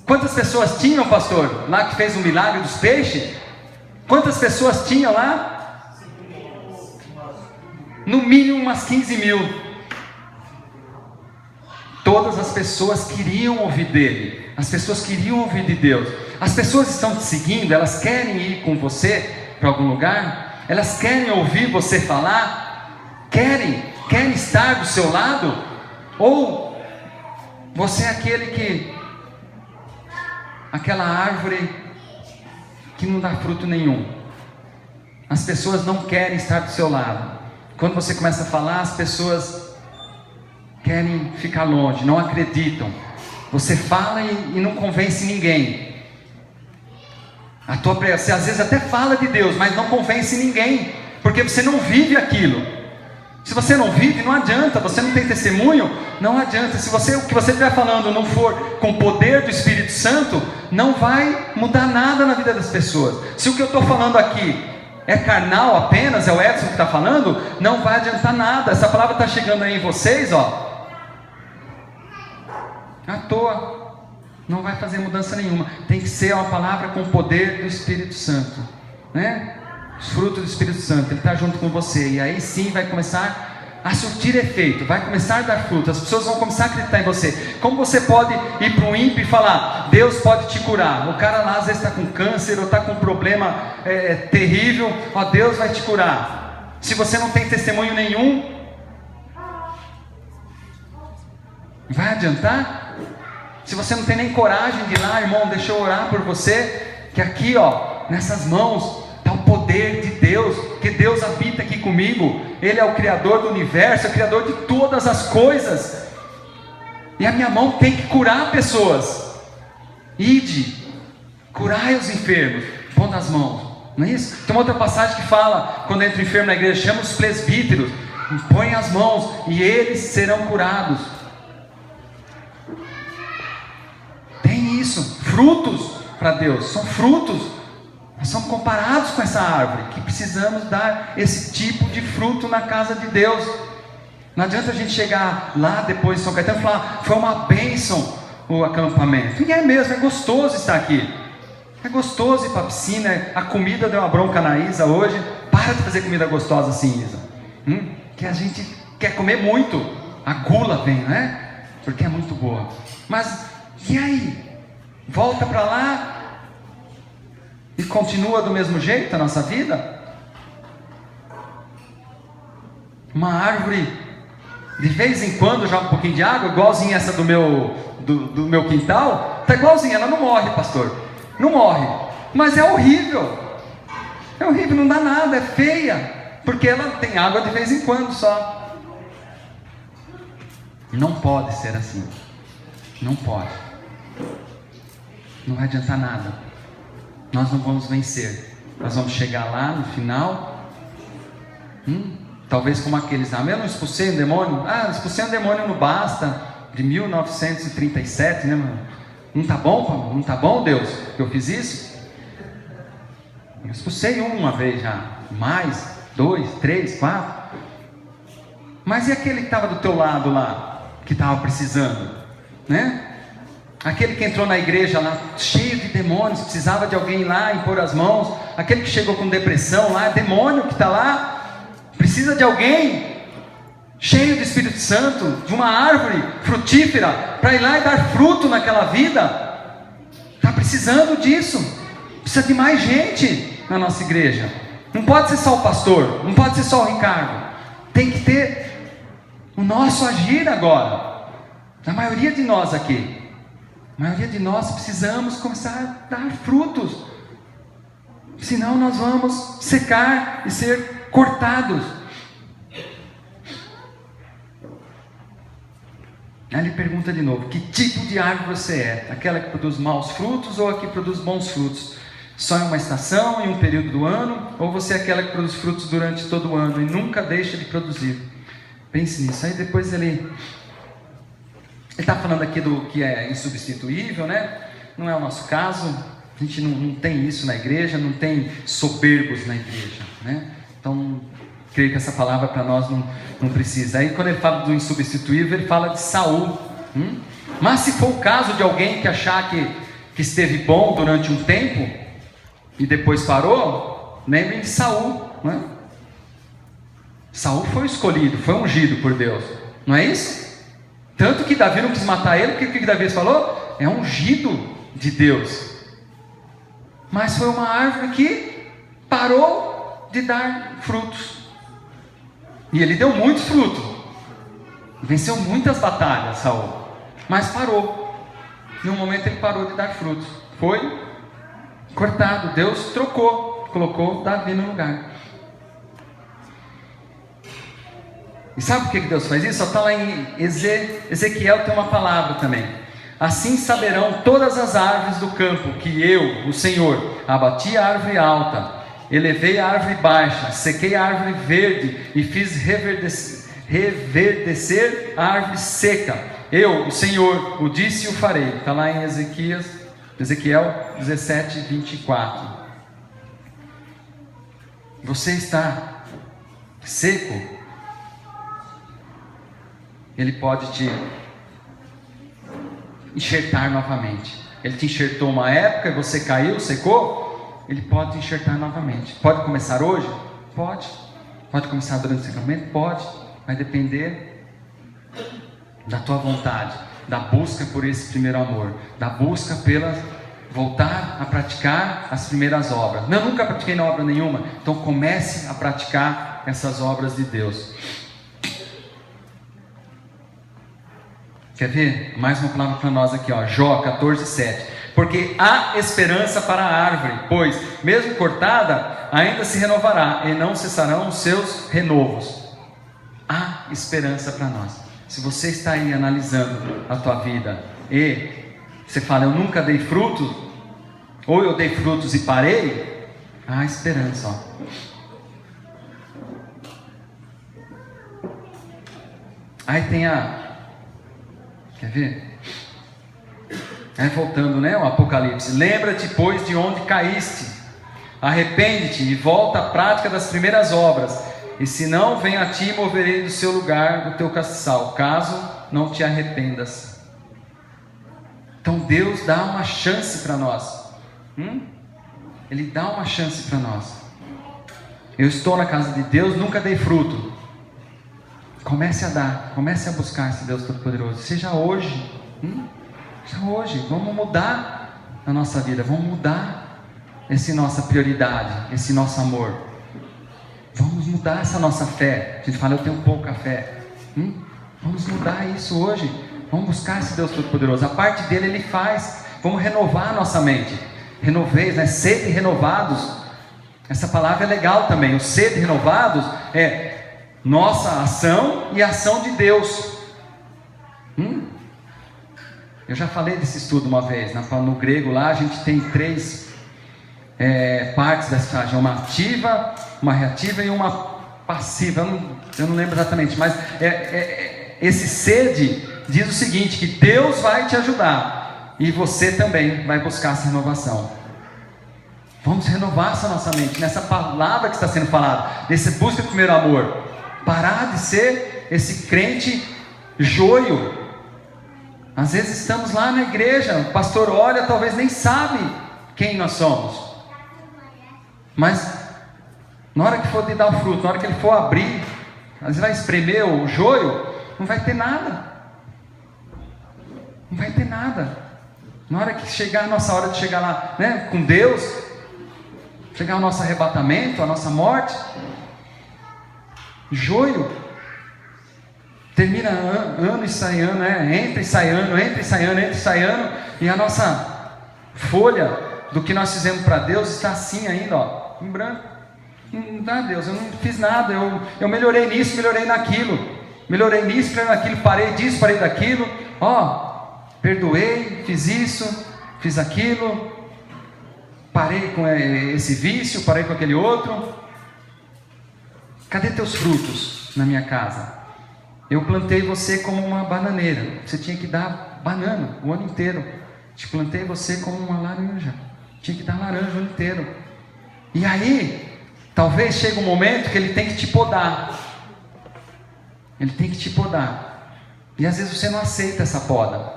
quantas pessoas tinham, pastor? Lá que fez o milagre dos peixes, quantas pessoas tinham lá? No mínimo umas 15 mil. Todas as pessoas queriam ouvir dele. As pessoas queriam ouvir de Deus. As pessoas estão te seguindo, elas querem ir com você para algum lugar? Elas querem ouvir você falar? Querem estar do seu lado? Ou você é aquele que aquela árvore que não dá fruto nenhum. As pessoas não querem estar do seu lado. Quando você começa a falar, as pessoas querem ficar longe, não acreditam. Você fala e não convence ninguém. Você às vezes até fala de Deus, mas não convence ninguém, porque você não vive aquilo. Se você não vive, não adianta. Você não tem testemunho, não adianta. Se o que você estiver falando não for com o poder do Espírito Santo, não vai mudar nada na vida das pessoas. Se o que eu estou falando aqui é carnal apenas, é o Edson que está falando, não vai adiantar nada. Essa palavra está chegando aí em vocês, ó, à toa, não vai fazer mudança nenhuma. Tem que ser uma palavra com o poder do Espírito Santo, né? Os frutos do Espírito Santo, Ele está junto com você, e aí sim vai começar a surtir efeito, vai começar a dar fruto, as pessoas vão começar a acreditar em você. Como você pode ir para um ímpio e falar, Deus pode te curar? O cara lá às vezes está com câncer, ou está com um problema terrível, ó, Deus vai te curar. Se você não tem testemunho nenhum, vai adiantar? Se você não tem nem coragem de ir lá, irmão, deixa eu orar por você, que aqui, ó, nessas mãos está o poder de Deus, que Deus habita aqui comigo. Ele é o Criador do universo, é o Criador de todas as coisas, e a minha mão tem que curar pessoas. Ide, curai os enfermos, pondo as mãos, não é isso? Tem uma outra passagem que fala, quando entra o enfermo na igreja, chama os presbíteros, põe as mãos e eles serão curados. Tem isso, frutos para Deus, são frutos. Nós somos comparados com essa árvore, que precisamos dar esse tipo de fruto na casa de Deus. Não adianta a gente chegar lá depois de São Caetano e falar, foi uma bênção o acampamento. E é mesmo, é gostoso estar aqui. É gostoso ir para a piscina. A comida deu uma bronca na Isa hoje. Para de fazer comida gostosa assim, Isa. Que a gente quer comer muito. A gula vem, né? Porque é muito boa. Mas, e aí? Volta para lá e continua do mesmo jeito a nossa vida? Uma árvore, de vez em quando joga um pouquinho de água, igualzinha essa do meu quintal, está igualzinha, ela não morre, pastor, não morre, mas é horrível, não dá nada, é feia, porque ela tem água de vez em quando só. Não pode ser assim, não pode, não vai adiantar nada. Nós não vamos vencer. Nós vamos chegar lá no final, talvez como aqueles, eu não expulsei um demônio. Expulsei um demônio no Basta, de 1937, né, mano? Não tá bom, Paulo? Não tá bom, Deus, que eu fiz isso? Eu expulsei uma vez já, mais, 2, 3, 4. Mas e aquele que estava do teu lado lá, que estava precisando, né? Aquele que entrou na igreja lá, cheio de demônios, precisava de alguém lá impor as mãos. Aquele que chegou com depressão lá, demônio que está lá, precisa de alguém cheio do Espírito Santo, de uma árvore frutífera, para ir lá e dar fruto naquela vida. Está precisando disso. Precisa de mais gente na nossa igreja. Não pode ser só o pastor, não pode ser só o Ricardo. Tem que ter o nosso agir agora. A maioria de nós aqui, a maioria de nós precisamos começar a dar frutos, senão nós vamos secar e ser cortados. Aí ele pergunta de novo, que tipo de árvore você é? Aquela que produz maus frutos ou a que produz bons frutos? Só em uma estação, em um período do ano? Ou você é aquela que produz frutos durante todo o ano e nunca deixa de produzir? Pense nisso. Aí depois ele está falando aqui do que é insubstituível, né? Não é o nosso caso. A gente não tem isso na igreja, não tem soberbos na igreja, né? Então, creio que essa palavra para nós não precisa. Aí quando ele fala do insubstituível, ele fala de Saul. Mas se for o caso de alguém que achar que esteve bom durante um tempo e depois parou, lembrem de Saul, né? Saul foi escolhido, foi ungido por Deus, não é isso? Tanto que Davi não quis matar ele, porque o que Davi falou? É ungido de Deus. Mas foi uma árvore que parou de dar frutos. E ele deu muitos frutos. Venceu muitas batalhas, Saul. Mas parou. Em um momento ele parou de dar frutos. foi cortado. Deus trocou, colocou Davi no lugar. E sabe por que Deus faz isso? Só está lá em Ezequiel, tem uma palavra também. Assim saberão todas as árvores do campo que eu, o Senhor, abati a árvore alta, elevei a árvore baixa, sequei a árvore verde e fiz reverdecer a árvore seca. Eu, o Senhor, o disse e o farei. Está lá em Ezequiel 17, 24. Você está seco? Ele pode te enxertar novamente. Ele te enxertou uma época e você caiu, secou. Ele pode te enxertar novamente. Pode começar hoje? Pode. Pode começar durante o secamento? Pode. Vai depender da tua vontade, da busca por esse primeiro amor, da busca pela voltar a praticar as primeiras obras. Eu nunca pratiquei obra nenhuma, então comece a praticar essas obras de Deus. Quer ver? Mais uma palavra para nós aqui, ó. Jó 14, 7. Porque há esperança para a árvore, pois, mesmo cortada, ainda se renovará, e não cessarão os seus renovos. Há esperança para nós. Se você está aí analisando a tua vida, e você fala, eu nunca dei frutos, ou eu dei frutos e parei, há esperança, ó. Aí tem quer ver? Aí voltando, né? O Apocalipse. Lembra-te, pois, de onde caíste. Arrepende-te e volta à prática das primeiras obras. E se não, venho a ti e moverei do seu lugar do teu castiçal, caso não te arrependas. Então Deus dá uma chance para nós. Ele dá uma chance para nós. Eu estou na casa de Deus, nunca dei fruto. Comece a dar, comece a buscar esse Deus Todo-Poderoso. Seja hoje, seja hoje. Vamos mudar a nossa vida, vamos mudar essa nossa prioridade, esse nosso amor. Vamos mudar essa nossa fé. A gente fala, eu tenho pouca fé. Vamos mudar isso hoje. Vamos buscar esse Deus Todo-Poderoso. A parte dele Ele faz. Vamos renovar a nossa mente. Renoveis, né? Sede renovados. Essa palavra é legal também. O sede renovados é nossa ação e a ação de Deus. Eu já falei desse estudo uma vez. No grego lá a gente tem 3 partes dessa frase: uma ativa, uma reativa e uma passiva. Eu não lembro exatamente, mas esse sede diz o seguinte: que Deus vai te ajudar e você também vai buscar essa renovação. Vamos renovar essa nossa mente nessa palavra que está sendo falada, nesse busca do primeiro amor. Parar de ser esse crente joio. Às vezes estamos lá na igreja, o pastor olha, talvez nem sabe quem nós somos, mas na hora que for de dar o fruto, na hora que ele for abrir, às vezes vai espremer o joio, não vai ter nada. Não vai ter nada. Na hora que chegar a nossa hora de chegar lá, né, com Deus, chegar o nosso arrebatamento, a nossa morte, joio, termina ano e sai ano, entra e sai ano, entra e sai ano, entra e sai ano, e a nossa folha do que nós fizemos para Deus está assim ainda, ó, em branco. Não dá, Deus, eu não fiz nada, eu melhorei nisso, melhorei naquilo, melhorei nisso, melhorei naquilo, parei disso, parei daquilo, ó, perdoei, fiz isso, fiz aquilo, parei com esse vício, parei com aquele outro. Cadê teus frutos na minha casa? Eu plantei você como uma bananeira. Você tinha que dar banana o ano inteiro. Te plantei você como uma laranja. Tinha que dar laranja o ano inteiro. E aí, talvez chegue um momento que Ele tem que te podar. Ele tem que te podar. E às vezes você não aceita essa poda.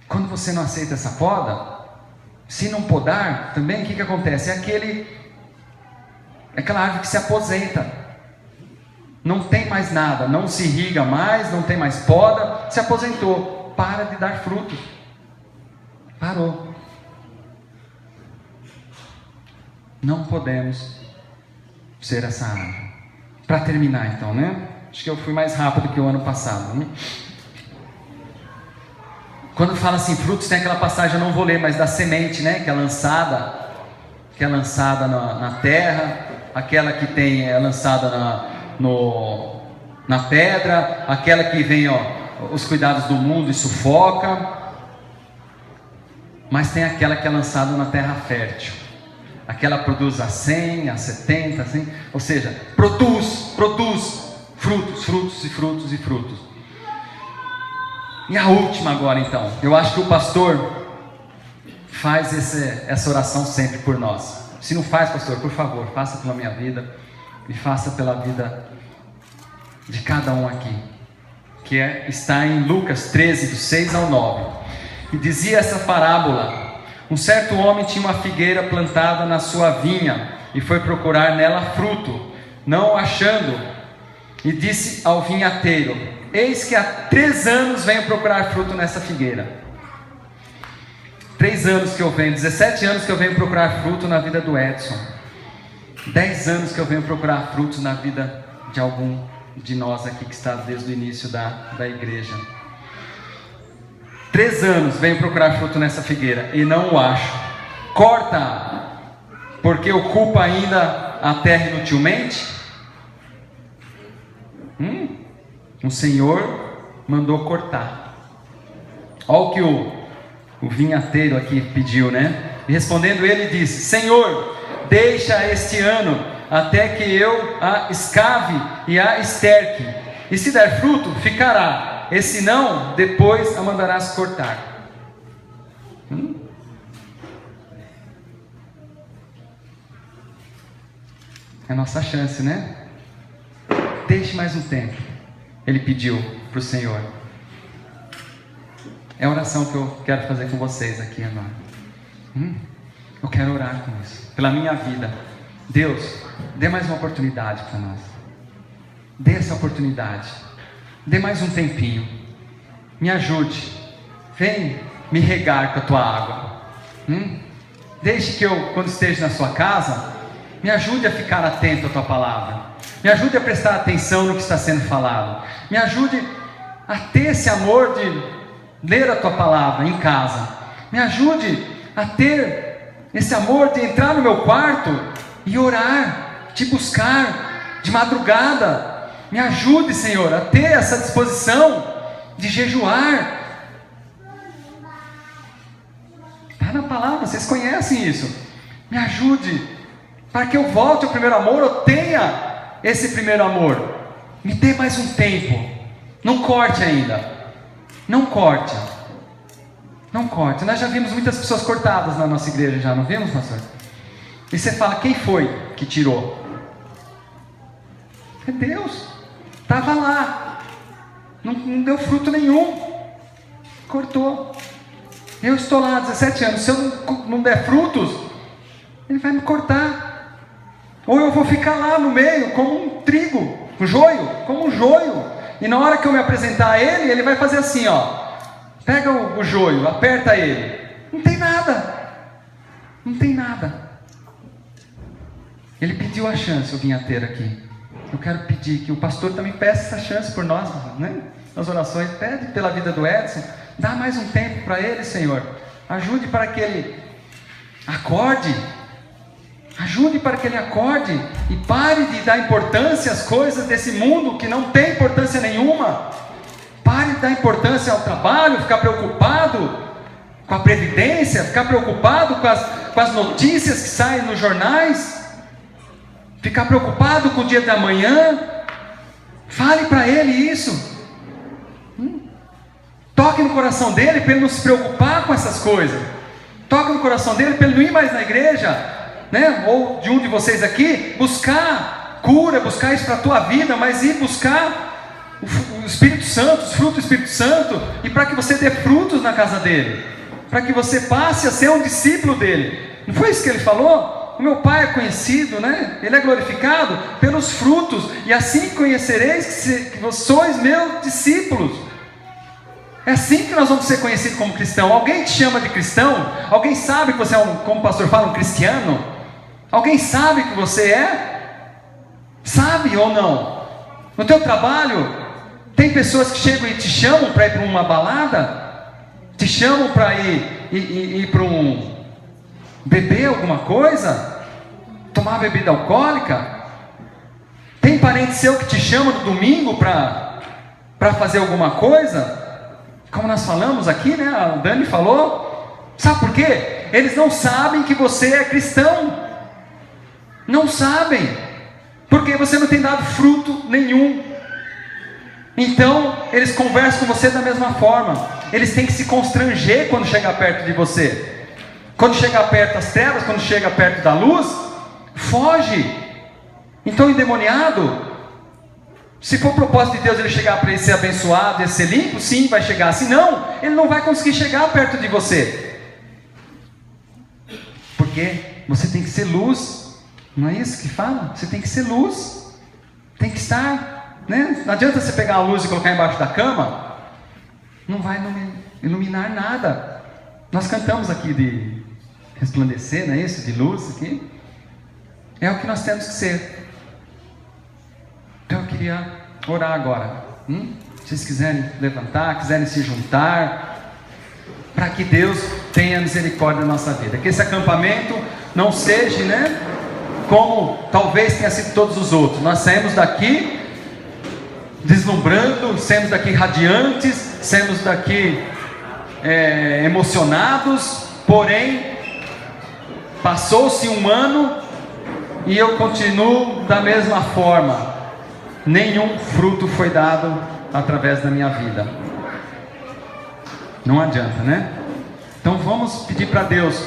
Quando você não aceita essa poda, se não podar, também o que acontece? Aquela árvore que se aposenta. Não tem mais nada, não se irriga mais, não tem mais poda, se aposentou, para de dar frutos. Parou. Não podemos ser essa árvore. Para terminar então, né? Acho que eu fui mais rápido que o ano passado, né? Quando fala assim, frutos, tem aquela passagem, eu não vou ler, mas da semente, né? Que é lançada na terra, aquela que é lançada na pedra, aquela que vem, os cuidados do mundo e sufoca. Mas tem aquela que é lançada na terra fértil. Aquela produz a 100, a 70, assim, ou seja, produz frutos. E a última agora então, eu acho que o pastor faz essa oração sempre por nós. Se não faz, pastor, por favor, faça pela minha vida e faça pela vida de cada um aqui, que está em Lucas 13, do 6 ao 9, e dizia essa parábola: um certo homem tinha uma figueira plantada na sua vinha, e foi procurar nela fruto, não achando, e disse ao vinhateiro: eis que há 3 anos venho procurar fruto nessa figueira. 3 anos que eu venho, 17 anos que eu venho procurar fruto na vida do Edson, 10 anos que eu venho procurar frutos na vida de algum de nós aqui que está desde o início da igreja. 3 anos venho procurar fruto nessa figueira e não o acho. Corta, porque ocupa ainda a terra inutilmente. O Senhor mandou cortar. Olha o que o vinhateiro aqui pediu, né? E respondendo ele disse: Senhor, deixa este ano até que eu a escave e a esterque, e se der fruto, ficará, e se não, depois a mandarás cortar. É a nossa chance, né? Deixe mais um tempo. Ele pediu para o Senhor. É a oração que eu quero fazer com vocês aqui agora. Eu quero orar com isso, pela minha vida. Deus, dê mais uma oportunidade para nós. Dê essa oportunidade. Dê mais um tempinho. Me ajude. Vem me regar com a tua água. Deixe que eu, quando esteja na sua casa, me ajude a ficar atento à tua palavra. Me ajude a prestar atenção no que está sendo falado. Me ajude a ter esse amor de ler a tua palavra em casa. Me ajude a ter esse amor de entrar no meu quarto e orar, te buscar de madrugada. Me ajude, Senhor, a ter essa disposição de jejuar. Está na palavra, vocês conhecem isso. Me ajude, para que eu volte ao primeiro amor, eu tenha esse primeiro amor. Me dê mais um tempo. Não corte ainda. Não corte. Não corte. Nós já vimos muitas pessoas cortadas na nossa igreja, já não vimos, pastor? E você fala: quem foi que tirou? É Deus. Estava lá. Não deu fruto nenhum. Cortou. Eu estou lá há 17 anos. Se eu não der frutos, Ele vai me cortar. Ou eu vou ficar lá no meio como um trigo, um joio, como um joio. E na hora que eu me apresentar a Ele, Ele vai fazer assim, pega o joio, aperta ele. Não tem nada. Não tem nada. Ele pediu a chance, o vinhateiro aqui. Eu quero pedir que o pastor também peça essa chance por nós, né? Nas orações, pede pela vida do Edson. Dá mais um tempo para ele, Senhor. Ajude para que ele acorde. Ajude para que ele acorde e pare de dar importância às coisas desse mundo que não tem importância nenhuma. Pare de dar importância ao trabalho, ficar preocupado com a previdência, ficar preocupado com as notícias que saem nos jornais, ficar preocupado com o dia da manhã. Fale para ele isso. Toque no coração dele para ele não se preocupar com essas coisas. Toque no coração dele para ele não ir mais na igreja, né? Ou de um de vocês aqui, buscar cura, buscar isso para a tua vida, mas ir buscar o Espírito Santo, os frutos do Espírito Santo, e para que você dê frutos na casa dele, para que você passe a ser um discípulo dele. Não foi isso que ele falou? O meu Pai é conhecido, né? Ele é glorificado pelos frutos, e assim conhecereis que vós sois meus discípulos. É assim que nós vamos ser conhecidos como cristão. Alguém te chama de cristão? Alguém sabe que você é como o pastor fala, um cristiano? Alguém sabe que você é? Sabe ou não? No teu trabalho, tem pessoas que chegam e te chamam para ir para uma balada? Te chamam para ir para beber alguma coisa? Tomar bebida alcoólica? Tem parente seu que te chama no domingo para fazer alguma coisa? Como nós falamos aqui, né? A Dani falou. Sabe por quê? Eles não sabem que você é cristão. Não sabem. Porque você não tem dado fruto nenhum. Então, eles conversam com você da mesma forma. Eles têm que se constranger quando chegar perto de você. Quando chegar perto das trevas, quando chega perto da luz, foge. Então, o endemoniado, se for propósito de Deus ele chegar para ele ser abençoado, ele ser limpo, sim, vai chegar. Se não, ele não vai conseguir chegar perto de você. Porque você tem que ser luz. Não é isso que fala? Você tem que ser luz. Tem que estar, né? Não adianta você pegar a luz e colocar embaixo da cama. Não vai iluminar nada. Nós cantamos aqui de resplandecer, não é isso? De luz aqui. É o que nós temos que ser. Então eu queria orar agora. Se vocês quiserem levantar, quiserem se juntar, para que Deus tenha misericórdia da nossa vida. Que esse acampamento não seja, né, como talvez tenha sido todos os outros. Nós saímos daqui deslumbrando, saímos daqui radiantes, saímos daqui emocionados, porém passou-se um ano e eu continuo da mesma forma. Nenhum fruto foi dado através da minha vida. Não adianta, né? Então vamos pedir para Deus,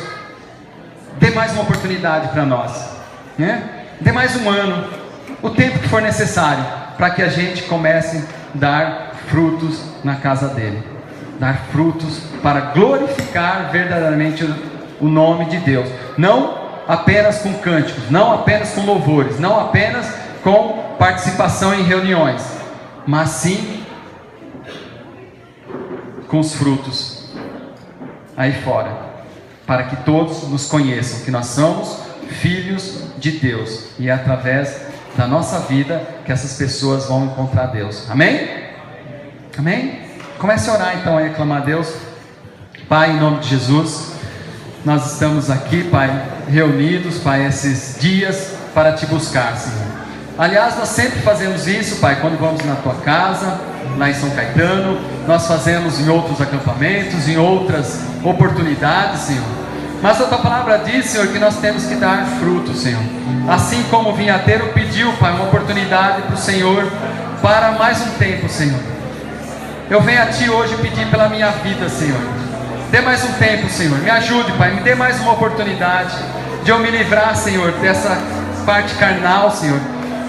dê mais uma oportunidade para nós, né? Dê mais um ano, o tempo que for necessário, para que a gente comece a dar frutos na casa dele. Dar frutos para glorificar verdadeiramente o nome de Deus. Não apenas com cânticos, não apenas com louvores, não apenas com participação em reuniões, mas sim com os frutos aí fora, para que todos nos conheçam que nós somos filhos de Deus, e é através da nossa vida que essas pessoas vão encontrar Deus. Amém? Amém? Comece a orar então e clamar a Deus. Pai, em nome de Jesus, nós estamos aqui, Pai, reunidos, Pai, esses dias para te buscar, Senhor. Aliás, nós sempre fazemos isso, Pai, quando vamos na tua casa, lá em São Caetano, nós fazemos em outros acampamentos, em outras oportunidades, Senhor. Mas a tua palavra diz, Senhor, que nós temos que dar fruto, Senhor. Assim como o vinhateiro pediu, Pai, uma oportunidade para o Senhor, para mais um tempo, Senhor. Eu venho a Ti hoje pedir pela minha vida, Senhor. Dê mais um tempo, Senhor. Me ajude, Pai, me dê mais uma oportunidade de eu me livrar, Senhor, dessa parte carnal, Senhor,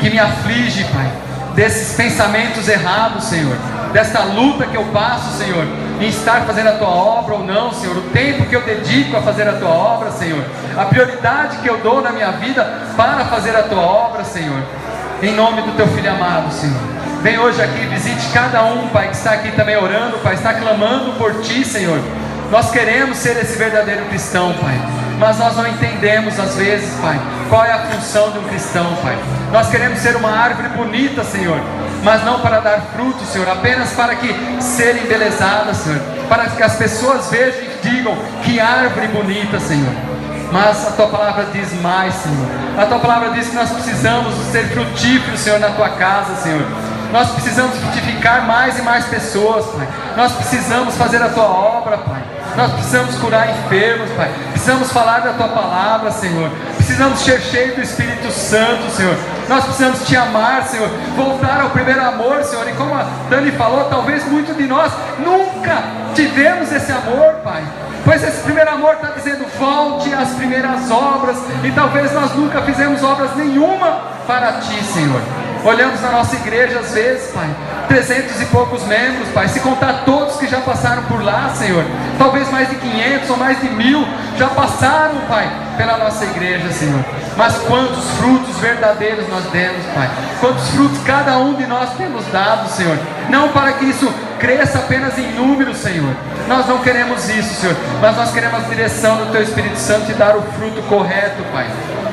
que me aflige, Pai, desses pensamentos errados, Senhor, dessa luta que eu passo, Senhor, em estar fazendo a Tua obra ou não, Senhor, o tempo que eu dedico a fazer a Tua obra, Senhor, a prioridade que eu dou na minha vida para fazer a Tua obra, Senhor, em nome do Teu Filho amado, Senhor. Vem hoje aqui, visite cada um, Pai, que está aqui também orando, Pai, está clamando por Ti, Senhor. Nós queremos ser esse verdadeiro cristão, Pai, mas nós não entendemos às vezes, Pai, qual é a função de um cristão, Pai. Nós queremos ser uma árvore bonita, Senhor, mas não para dar fruto, Senhor, apenas para que ser embelezada, Senhor, para que as pessoas vejam e digam: que árvore bonita, Senhor. Mas a Tua palavra diz mais, Senhor. A Tua palavra diz que nós precisamos ser frutíferos, Senhor, na Tua casa, Senhor. Nós precisamos frutificar mais e mais pessoas, Pai. Nós precisamos fazer a Tua obra, Pai. Nós precisamos curar enfermos, Pai. Precisamos falar da Tua palavra, Senhor. Precisamos ser cheios do Espírito Santo, Senhor. Nós precisamos Te amar, Senhor. Voltar ao primeiro amor, Senhor. E como a Dani falou, talvez muitos de nós nunca tivemos esse amor, Pai. Pois esse primeiro amor está dizendo: volte às primeiras obras. E talvez nós nunca fizemos obras nenhuma para Ti, Senhor. Olhamos na nossa igreja às vezes, Pai, 300 e poucos membros, Pai. Se contar todos que já passaram por lá, Senhor, talvez mais de 500 ou mais de 1000 já passaram, Pai, pela nossa igreja, Senhor. Mas quantos frutos verdadeiros nós demos, Pai. Quantos frutos cada um de nós temos dado, Senhor. Não para que isso cresça apenas em número, Senhor. Nós não queremos isso, Senhor, mas nós queremos a direção do Teu Espírito Santo e dar o fruto correto, Pai.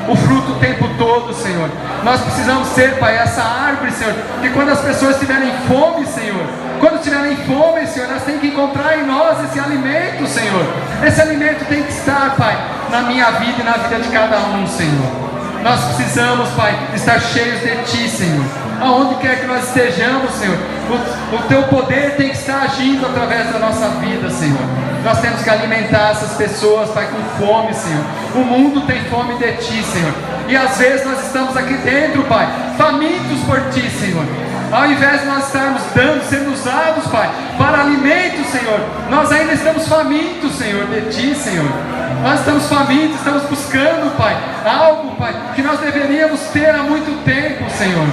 O fruto o tempo todo, Senhor. Nós precisamos ser, Pai, essa árvore, Senhor, que quando as pessoas tiverem fome, Senhor, Quando tiverem fome, Senhor, elas têm que encontrar em nós esse alimento, Senhor. Esse alimento tem que estar, Pai, na minha vida e na vida de cada um, Senhor. Nós precisamos, Pai, estar cheios de Ti, Senhor. Aonde quer que nós estejamos, Senhor, o Teu poder tem que estar agindo através da nossa vida, Senhor. Nós temos que alimentar essas pessoas, Pai, com fome, Senhor. O mundo tem fome de Ti, Senhor. E às vezes nós estamos aqui dentro, Pai, famintos por Ti, Senhor. Ao invés de nós estarmos sendo usados, Pai, para alimento, Senhor, nós ainda estamos famintos, Senhor, de Ti, Senhor. Nós estamos famintos, estamos buscando, Pai, algo, Pai, que nós deveríamos ter há muito tempo, Senhor.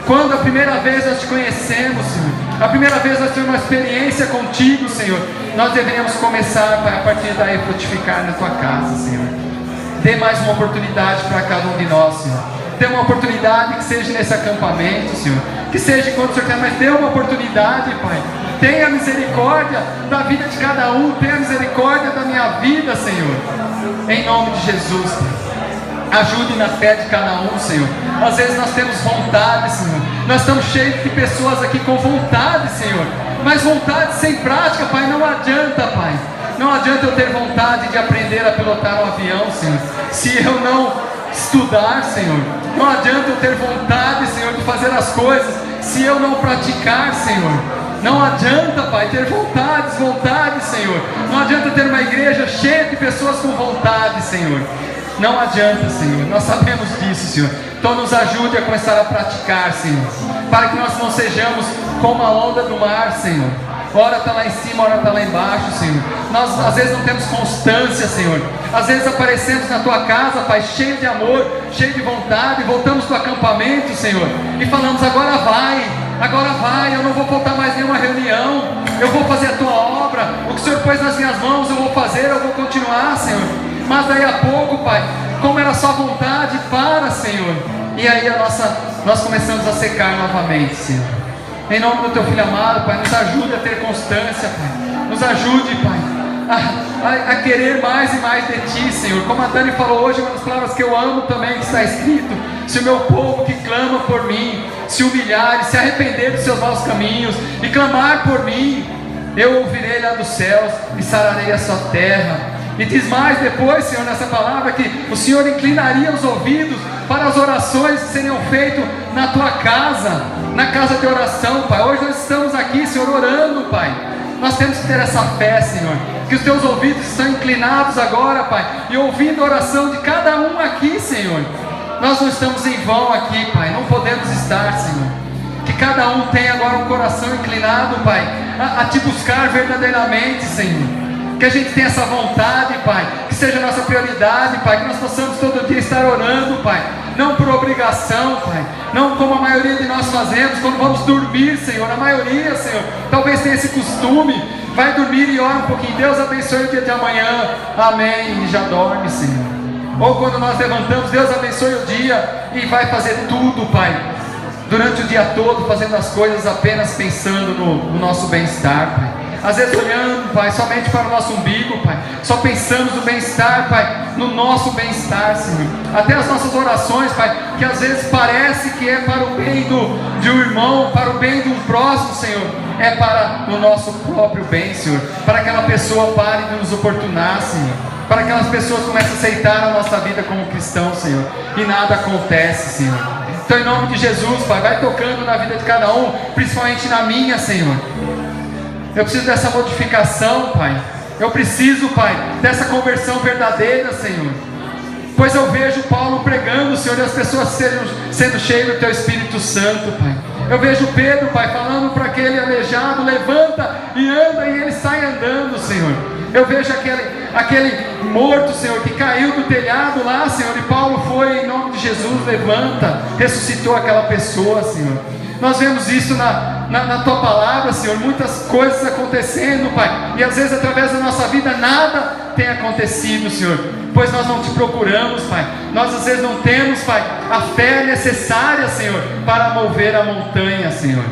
Quando a primeira vez nós Te conhecemos, Senhor, a primeira vez nós tivemos uma experiência contigo, Senhor, nós deveríamos começar, Pai, a partir daí frutificar na Tua casa, Senhor. Dê mais uma oportunidade para cada um de nós, Senhor. Dê uma oportunidade que seja nesse acampamento, Senhor. Que seja quando o Senhor quer, mas dê uma oportunidade, Pai. Tenha misericórdia da vida de cada um. Tenha misericórdia da minha vida, Senhor. Em nome de Jesus, Pai. Ajude na fé de cada um, Senhor. Às vezes nós temos vontade, Senhor. Nós estamos cheios de pessoas aqui com vontade, Senhor. Mas vontade sem prática, Pai, não adianta, Pai. Não adianta eu ter vontade de aprender a pilotar um avião, Senhor, se eu não estudar, Senhor. Não adianta eu ter vontade, Senhor, de fazer as coisas, se eu não praticar, Senhor. Não adianta, Pai, ter vontade, Senhor. Não adianta ter uma igreja cheia de pessoas com vontade, Senhor. Não adianta, Senhor. Nós sabemos disso, Senhor. Então nos ajude a começar a praticar, Senhor, para que nós não sejamos como a onda do mar, Senhor. Ora está lá em cima, ora está lá embaixo, Senhor. Nós às vezes não temos constância, Senhor. Às vezes aparecemos na Tua casa, Pai, cheio de amor, cheio de vontade. Voltamos do acampamento, Senhor, e falamos: agora vai, eu não vou faltar mais nenhuma reunião. Eu vou fazer a Tua obra. O que o Senhor pôs nas minhas mãos eu vou fazer, eu vou continuar, Senhor. Mas daí a pouco, Pai, como era só vontade, Senhor. E aí nós começamos a secar novamente, Senhor. Em nome do Teu Filho amado, Pai, nos ajude a ter constância, Pai. Nos ajude, Pai, a querer mais e mais de Ti, Senhor. Como a Dani falou hoje, uma das palavras que eu amo também, que está escrito: se o meu povo que clama por mim se humilhar e se arrepender dos seus maus caminhos e clamar por mim, eu ouvirei lá dos céus e sararei a sua terra. E diz mais depois, Senhor, nessa palavra, que o Senhor inclinaria os ouvidos para as orações que seriam feitas na Tua casa, na casa de oração, Pai. Hoje nós estamos aqui, Senhor, orando, Pai. Nós temos que ter essa fé, Senhor, que os Teus ouvidos estão inclinados agora, Pai, e ouvindo a oração de cada um aqui, Senhor. Nós não estamos em vão aqui, Pai, não podemos estar, Senhor. Que cada um tenha agora um coração inclinado, Pai, a Te buscar verdadeiramente, Senhor. Que a gente tenha essa vontade, Pai, que seja a nossa prioridade, Pai, que nós possamos todo dia estar orando, Pai, não por obrigação, Pai, não como a maioria de nós fazemos quando vamos dormir, Senhor. A maioria, Senhor, talvez tenha esse costume, vai dormir e ora um pouquinho: Deus abençoe o dia de amanhã, amém, e já dorme, Senhor. Ou quando nós levantamos: Deus abençoe o dia, e vai fazer tudo, Pai, durante o dia todo, fazendo as coisas apenas pensando no nosso bem-estar, Pai. Às vezes olhando, Pai, somente para o nosso umbigo, Pai. Só pensamos no bem-estar, Pai, no nosso bem-estar, Senhor. Até as nossas orações, Pai, que às vezes parece que é para o bem de um irmão, para o bem de um próximo, Senhor, é para o nosso próprio bem, Senhor. Para que aquela pessoa pare de nos oportunar, Senhor. Para que aquelas pessoas comecem a aceitar a nossa vida como cristão, Senhor. E nada acontece, Senhor. Então, em nome de Jesus, Pai, vai tocando na vida de cada um, principalmente na minha, Senhor. Eu preciso dessa modificação, Pai. Eu preciso, Pai, dessa conversão verdadeira, Senhor. Pois eu vejo Paulo pregando, Senhor, e as pessoas sendo cheias do Teu Espírito Santo, Pai. Eu vejo Pedro, Pai, falando para aquele aleijado: levanta e anda, e ele sai andando, Senhor. Eu vejo aquele morto, Senhor, que caiu do telhado lá, Senhor, e Paulo foi, em nome de Jesus, levanta, ressuscitou aquela pessoa, Senhor. Nós vemos isso na Tua palavra, Senhor, muitas coisas acontecendo, Pai, e às vezes através da nossa vida nada tem acontecido, Senhor, pois nós não Te procuramos, Pai. Nós às vezes não temos, Pai, a fé necessária, Senhor, para mover a montanha, Senhor.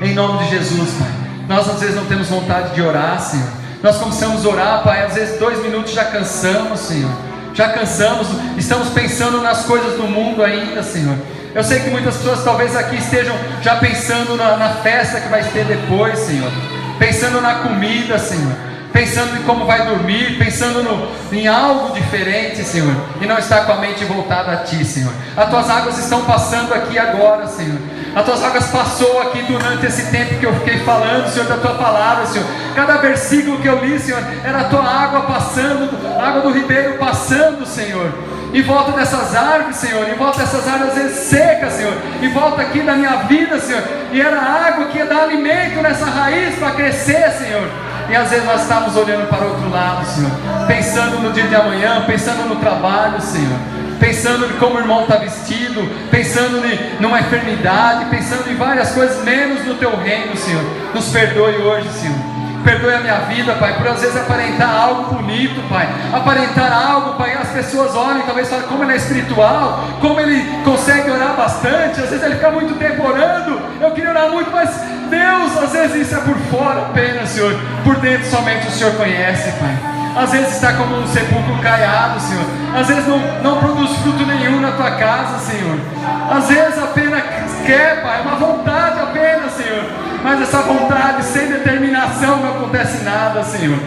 Em nome de Jesus, Pai, nós às vezes não temos vontade de orar, Senhor. Nós começamos a orar, Pai, às vezes 2 minutos já cansamos, Senhor. Já cansamos, estamos pensando nas coisas do mundo ainda, Senhor. Eu sei que muitas pessoas talvez aqui estejam já pensando na festa que vai ter depois, Senhor, pensando na comida, Senhor, pensando em como vai dormir, pensando em algo diferente, Senhor, e não está com a mente voltada a Ti, Senhor. As Tuas águas estão passando aqui agora, Senhor. As Tuas águas passou aqui durante esse tempo que eu fiquei falando, Senhor, da Tua palavra, Senhor. Cada versículo que eu li, Senhor, era a Tua água passando, a água do ribeiro passando, Senhor, em volta dessas árvores, Senhor, em volta dessas árvores às vezes secas, Senhor, em volta aqui da minha vida, Senhor, e era água que ia dar alimento nessa raiz para crescer, Senhor. E às vezes nós estamos olhando para o outro lado, Senhor, pensando no dia de amanhã, pensando no trabalho, Senhor, pensando em como o irmão está vestido, pensando numa enfermidade, pensando em várias coisas, menos no Teu reino, Senhor. Nos perdoe hoje, Senhor. Perdoe a minha vida, Pai, por às vezes aparentar algo bonito, Pai, aparentar algo, Pai, as pessoas olham e talvez falem como ele é espiritual, como ele consegue orar bastante, às vezes ele fica muito tempo orando, eu queria orar muito, mas Deus, às vezes isso é por fora apenas, Senhor, por dentro somente o Senhor conhece, Pai. Às vezes está como um sepulcro caiado, Senhor, às vezes não produz fruto nenhum na Tua casa, Senhor, às vezes apenas quer, Pai, uma vontade apenas, Senhor, mas essa vontade sem determinação não acontece nada, Senhor.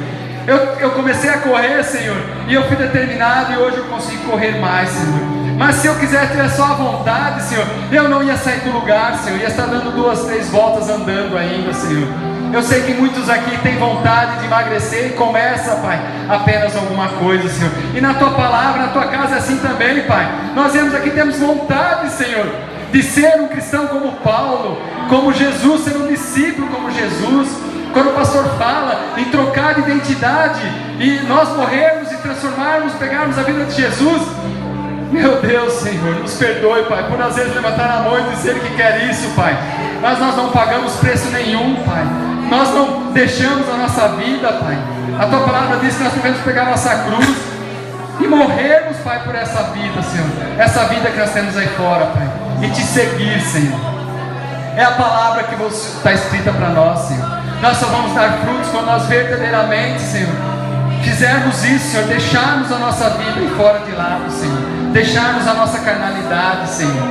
Eu comecei a correr, Senhor, e eu fui determinado e hoje eu consigo correr mais, Senhor. Mas se eu quiser ter só a vontade, Senhor, eu não ia sair do lugar, Senhor, ia estar dando 2, 3 voltas andando ainda, Senhor. Eu sei que muitos aqui têm vontade de emagrecer e começa, Pai, apenas alguma coisa, Senhor. E na Tua palavra, na Tua casa é assim também, Pai. Nós vemos aqui, temos vontade, Senhor, de ser um cristão como Paulo, como Jesus, ser um discípulo como Jesus. Quando o pastor fala em trocar de identidade e nós morrermos e transformarmos, pegarmos a vida de Jesus, meu Deus, Senhor, nos perdoe, Pai, por às vezes levantar a mão e dizer que quer isso, Pai, mas nós não pagamos preço nenhum, Pai, nós não deixamos a nossa vida, Pai. A Tua palavra diz que nós devemos pegar a nossa cruz e morrermos, Pai, por essa vida, Senhor, essa vida que nós temos aí fora, Pai, e Te seguir, Senhor. É a palavra que está escrita para nós, Senhor. Nós só vamos dar frutos quando nós verdadeiramente, Senhor, fizermos isso, Senhor, deixarmos a nossa vida aí fora de lado, Senhor, deixarmos a nossa carnalidade, Senhor.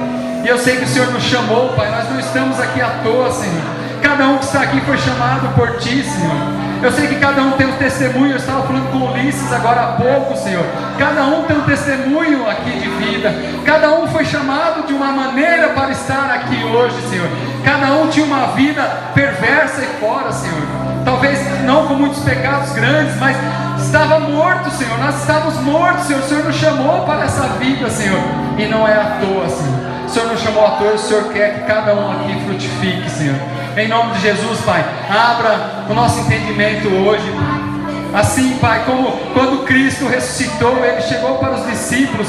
E eu sei que o Senhor nos chamou, Pai, nós não estamos aqui à toa, Senhor. Cada um que está aqui foi chamado por Ti, Senhor. Eu sei que cada um tem um testemunho. Eu estava falando com o Ulisses agora há pouco, Senhor. Cada um tem um testemunho aqui de vida. Cada um foi chamado de uma maneira para estar aqui hoje, Senhor. Cada um tinha uma vida perversa aí fora, Senhor. Talvez não com muitos pecados grandes, mas estava morto, Senhor. Nós estávamos mortos, Senhor. O Senhor nos chamou para essa vida, Senhor. E não é à toa, Senhor. O Senhor nos chamou à toa. O Senhor quer que cada um aqui frutifique, Senhor. Em nome de Jesus, Pai, abra o nosso entendimento hoje, Pai. Assim, Pai, como quando Cristo ressuscitou, Ele chegou para os discípulos,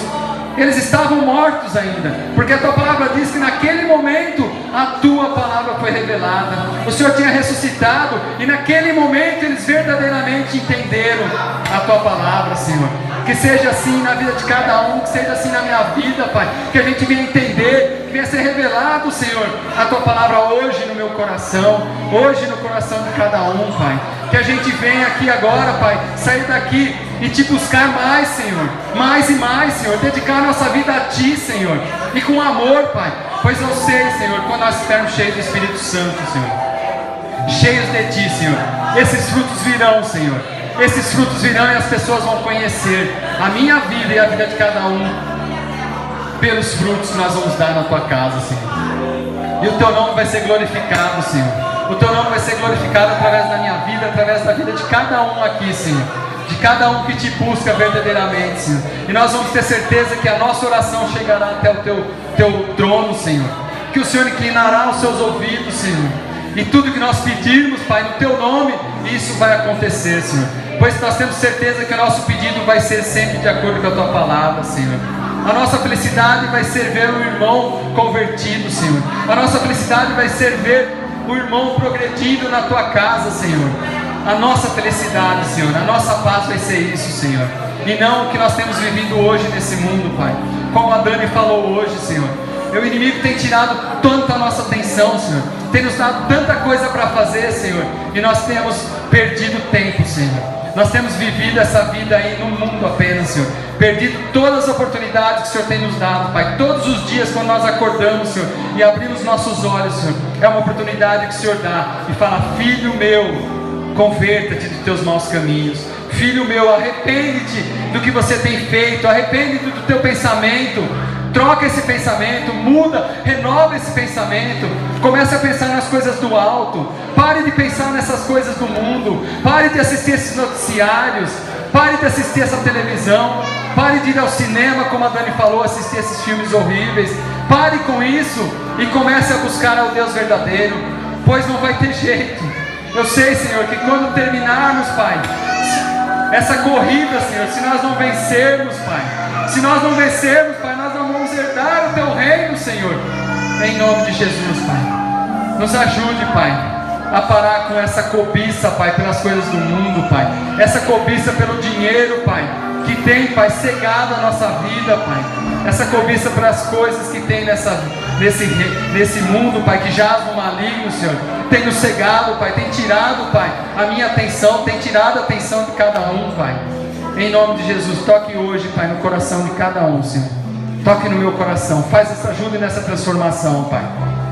eles estavam mortos ainda, porque a Tua palavra diz que naquele momento a Tua palavra foi revelada. O Senhor tinha ressuscitado e naquele momento eles verdadeiramente entenderam a Tua palavra, Senhor. Que seja assim na vida de cada um, que seja assim na minha vida, Pai, que a gente venha entender, que venha ser revelado, Senhor, a Tua palavra hoje no meu coração, hoje no coração de cada um, Pai. Que a gente venha aqui agora, Pai, sair daqui e Te buscar mais, Senhor, mais e mais, Senhor, dedicar a nossa vida a Ti, Senhor, e com amor, Pai, pois eu sei, Senhor, quando nós estivermos cheios do Espírito Santo, Senhor, cheios de Ti, Senhor, esses frutos virão, Senhor. Esses frutos virão e as pessoas vão conhecer a minha vida e a vida de cada um pelos frutos que nós vamos dar na Tua casa, Senhor. E o Teu nome vai ser glorificado, Senhor. O Teu nome vai ser glorificado através da minha vida, através da vida de cada um aqui, Senhor. De cada um que Te busca verdadeiramente, Senhor. E nós vamos ter certeza que a nossa oração chegará até o Teu trono, Senhor. Que o Senhor inclinará os Seus ouvidos, Senhor. E tudo que nós pedirmos, Pai, no Teu nome, isso vai acontecer, Senhor. Pois nós temos certeza que o nosso pedido vai ser sempre de acordo com a Tua palavra, Senhor. A nossa felicidade vai ser ver o irmão convertido, Senhor. A nossa felicidade vai ser ver o irmão progredindo na Tua casa, Senhor. A nossa felicidade, Senhor, a nossa paz vai ser isso, Senhor. E não o que nós temos vivido hoje nesse mundo, Pai. Como a Dani falou hoje, Senhor. O inimigo tem tirado tanta nossa atenção, Senhor. Tem nos dado tanta coisa para fazer, Senhor. E nós temos perdido tempo, Senhor. Nós temos vivido essa vida aí no mundo apenas, Senhor, perdido todas as oportunidades que o Senhor tem nos dado, Pai. Todos os dias quando nós acordamos, Senhor, e abrimos nossos olhos, Senhor, é uma oportunidade que o Senhor dá e fala: filho meu, converta-te dos teus maus caminhos. Filho meu, arrepende-te do que você tem feito, arrepende-te do teu pensamento. Troca esse pensamento, muda, renova esse pensamento. Comece a pensar nas coisas do alto. Pare de pensar nessas coisas do mundo. Pare de assistir esses noticiários. Pare de assistir essa televisão. Pare de ir ao cinema, como a Dani falou, assistir esses filmes horríveis. Pare com isso e comece a buscar ao Deus verdadeiro, pois não vai ter jeito. Eu sei, Senhor, que quando terminarmos, Pai, essa corrida, Senhor, se nós não vencermos, Pai, se nós não vencermos, Pai, nós não vamos herdar o Teu reino, Senhor. Em nome de Jesus, Pai, nos ajude, Pai, a parar com essa cobiça, Pai, pelas coisas do mundo, Pai. Essa cobiça pelo dinheiro, Pai, que tem, Pai, cegado a nossa vida, Pai. Essa cobiça pelas coisas que tem nesse mundo, Pai, que jaz no maligno, Senhor. Tem nos cegado, Pai, tem tirado, Pai, a minha atenção, tem tirado a atenção de cada um, Pai. Em nome de Jesus, toque hoje, Pai, no coração de cada um, Senhor. Toque no meu coração, ajude nessa transformação, Pai.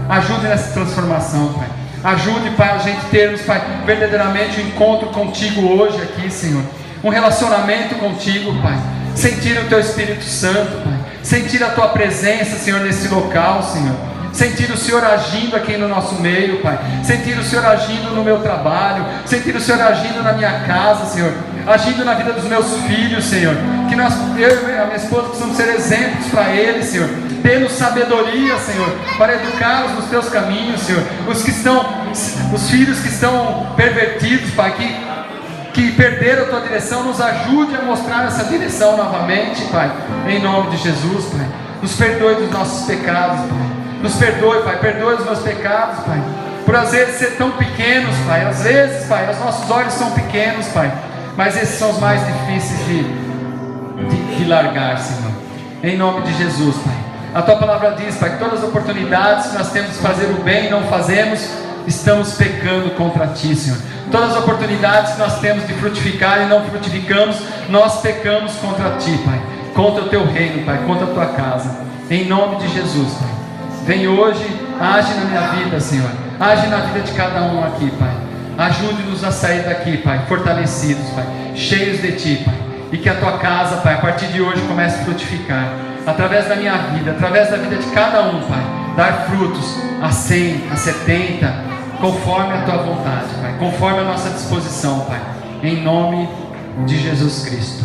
Ajude nessa transformação, Pai. Ajude, Pai, a gente termos, Pai, verdadeiramente um encontro contigo hoje aqui, Senhor. Um relacionamento contigo, Pai. Sentir o Teu Espírito Santo, Pai. Sentir a Tua presença, Senhor, nesse local, Senhor. Sentir o Senhor agindo aqui no nosso meio, Pai. Sentir o Senhor agindo no meu trabalho. Sentir o Senhor agindo na minha casa, Senhor. Agindo na vida dos meus filhos, Senhor. Que eu e a minha esposa precisamos ser exemplos para eles, Senhor. Dê-nos sabedoria, Senhor, para educá-los nos Teus caminhos, Senhor. Os filhos que estão pervertidos, Pai, que perderam a Tua direção, nos ajude a mostrar essa direção novamente, Pai. Em nome de Jesus, Pai. Nos perdoe dos nossos pecados, Pai. Nos perdoe, Pai, perdoe os meus pecados, Pai, por às vezes ser tão pequenos, Pai. Às vezes, Pai, os nossos olhos são pequenos, Pai, mas esses são os mais difíceis de largar, Senhor. Em nome de Jesus, Pai. A Tua palavra diz, Pai, que todas as oportunidades que nós temos de fazer o bem e não fazemos, estamos pecando contra Ti, Senhor. Todas as oportunidades que nós temos de frutificar e não frutificamos, nós pecamos contra Ti, Pai. Contra o Teu reino, Pai, contra a Tua casa. Em nome de Jesus, Pai. Vem hoje, age na minha vida, Senhor. Age na vida de cada um aqui, Pai. Ajude-nos a sair daqui, Pai, fortalecidos, Pai, cheios de Ti, Pai. E que a Tua casa, Pai, a partir de hoje comece a frutificar. Através da minha vida, através da vida de cada um, Pai. Dar frutos a 100, a 70, conforme a Tua vontade, Pai. Conforme a nossa disposição, Pai. Em nome de Jesus Cristo.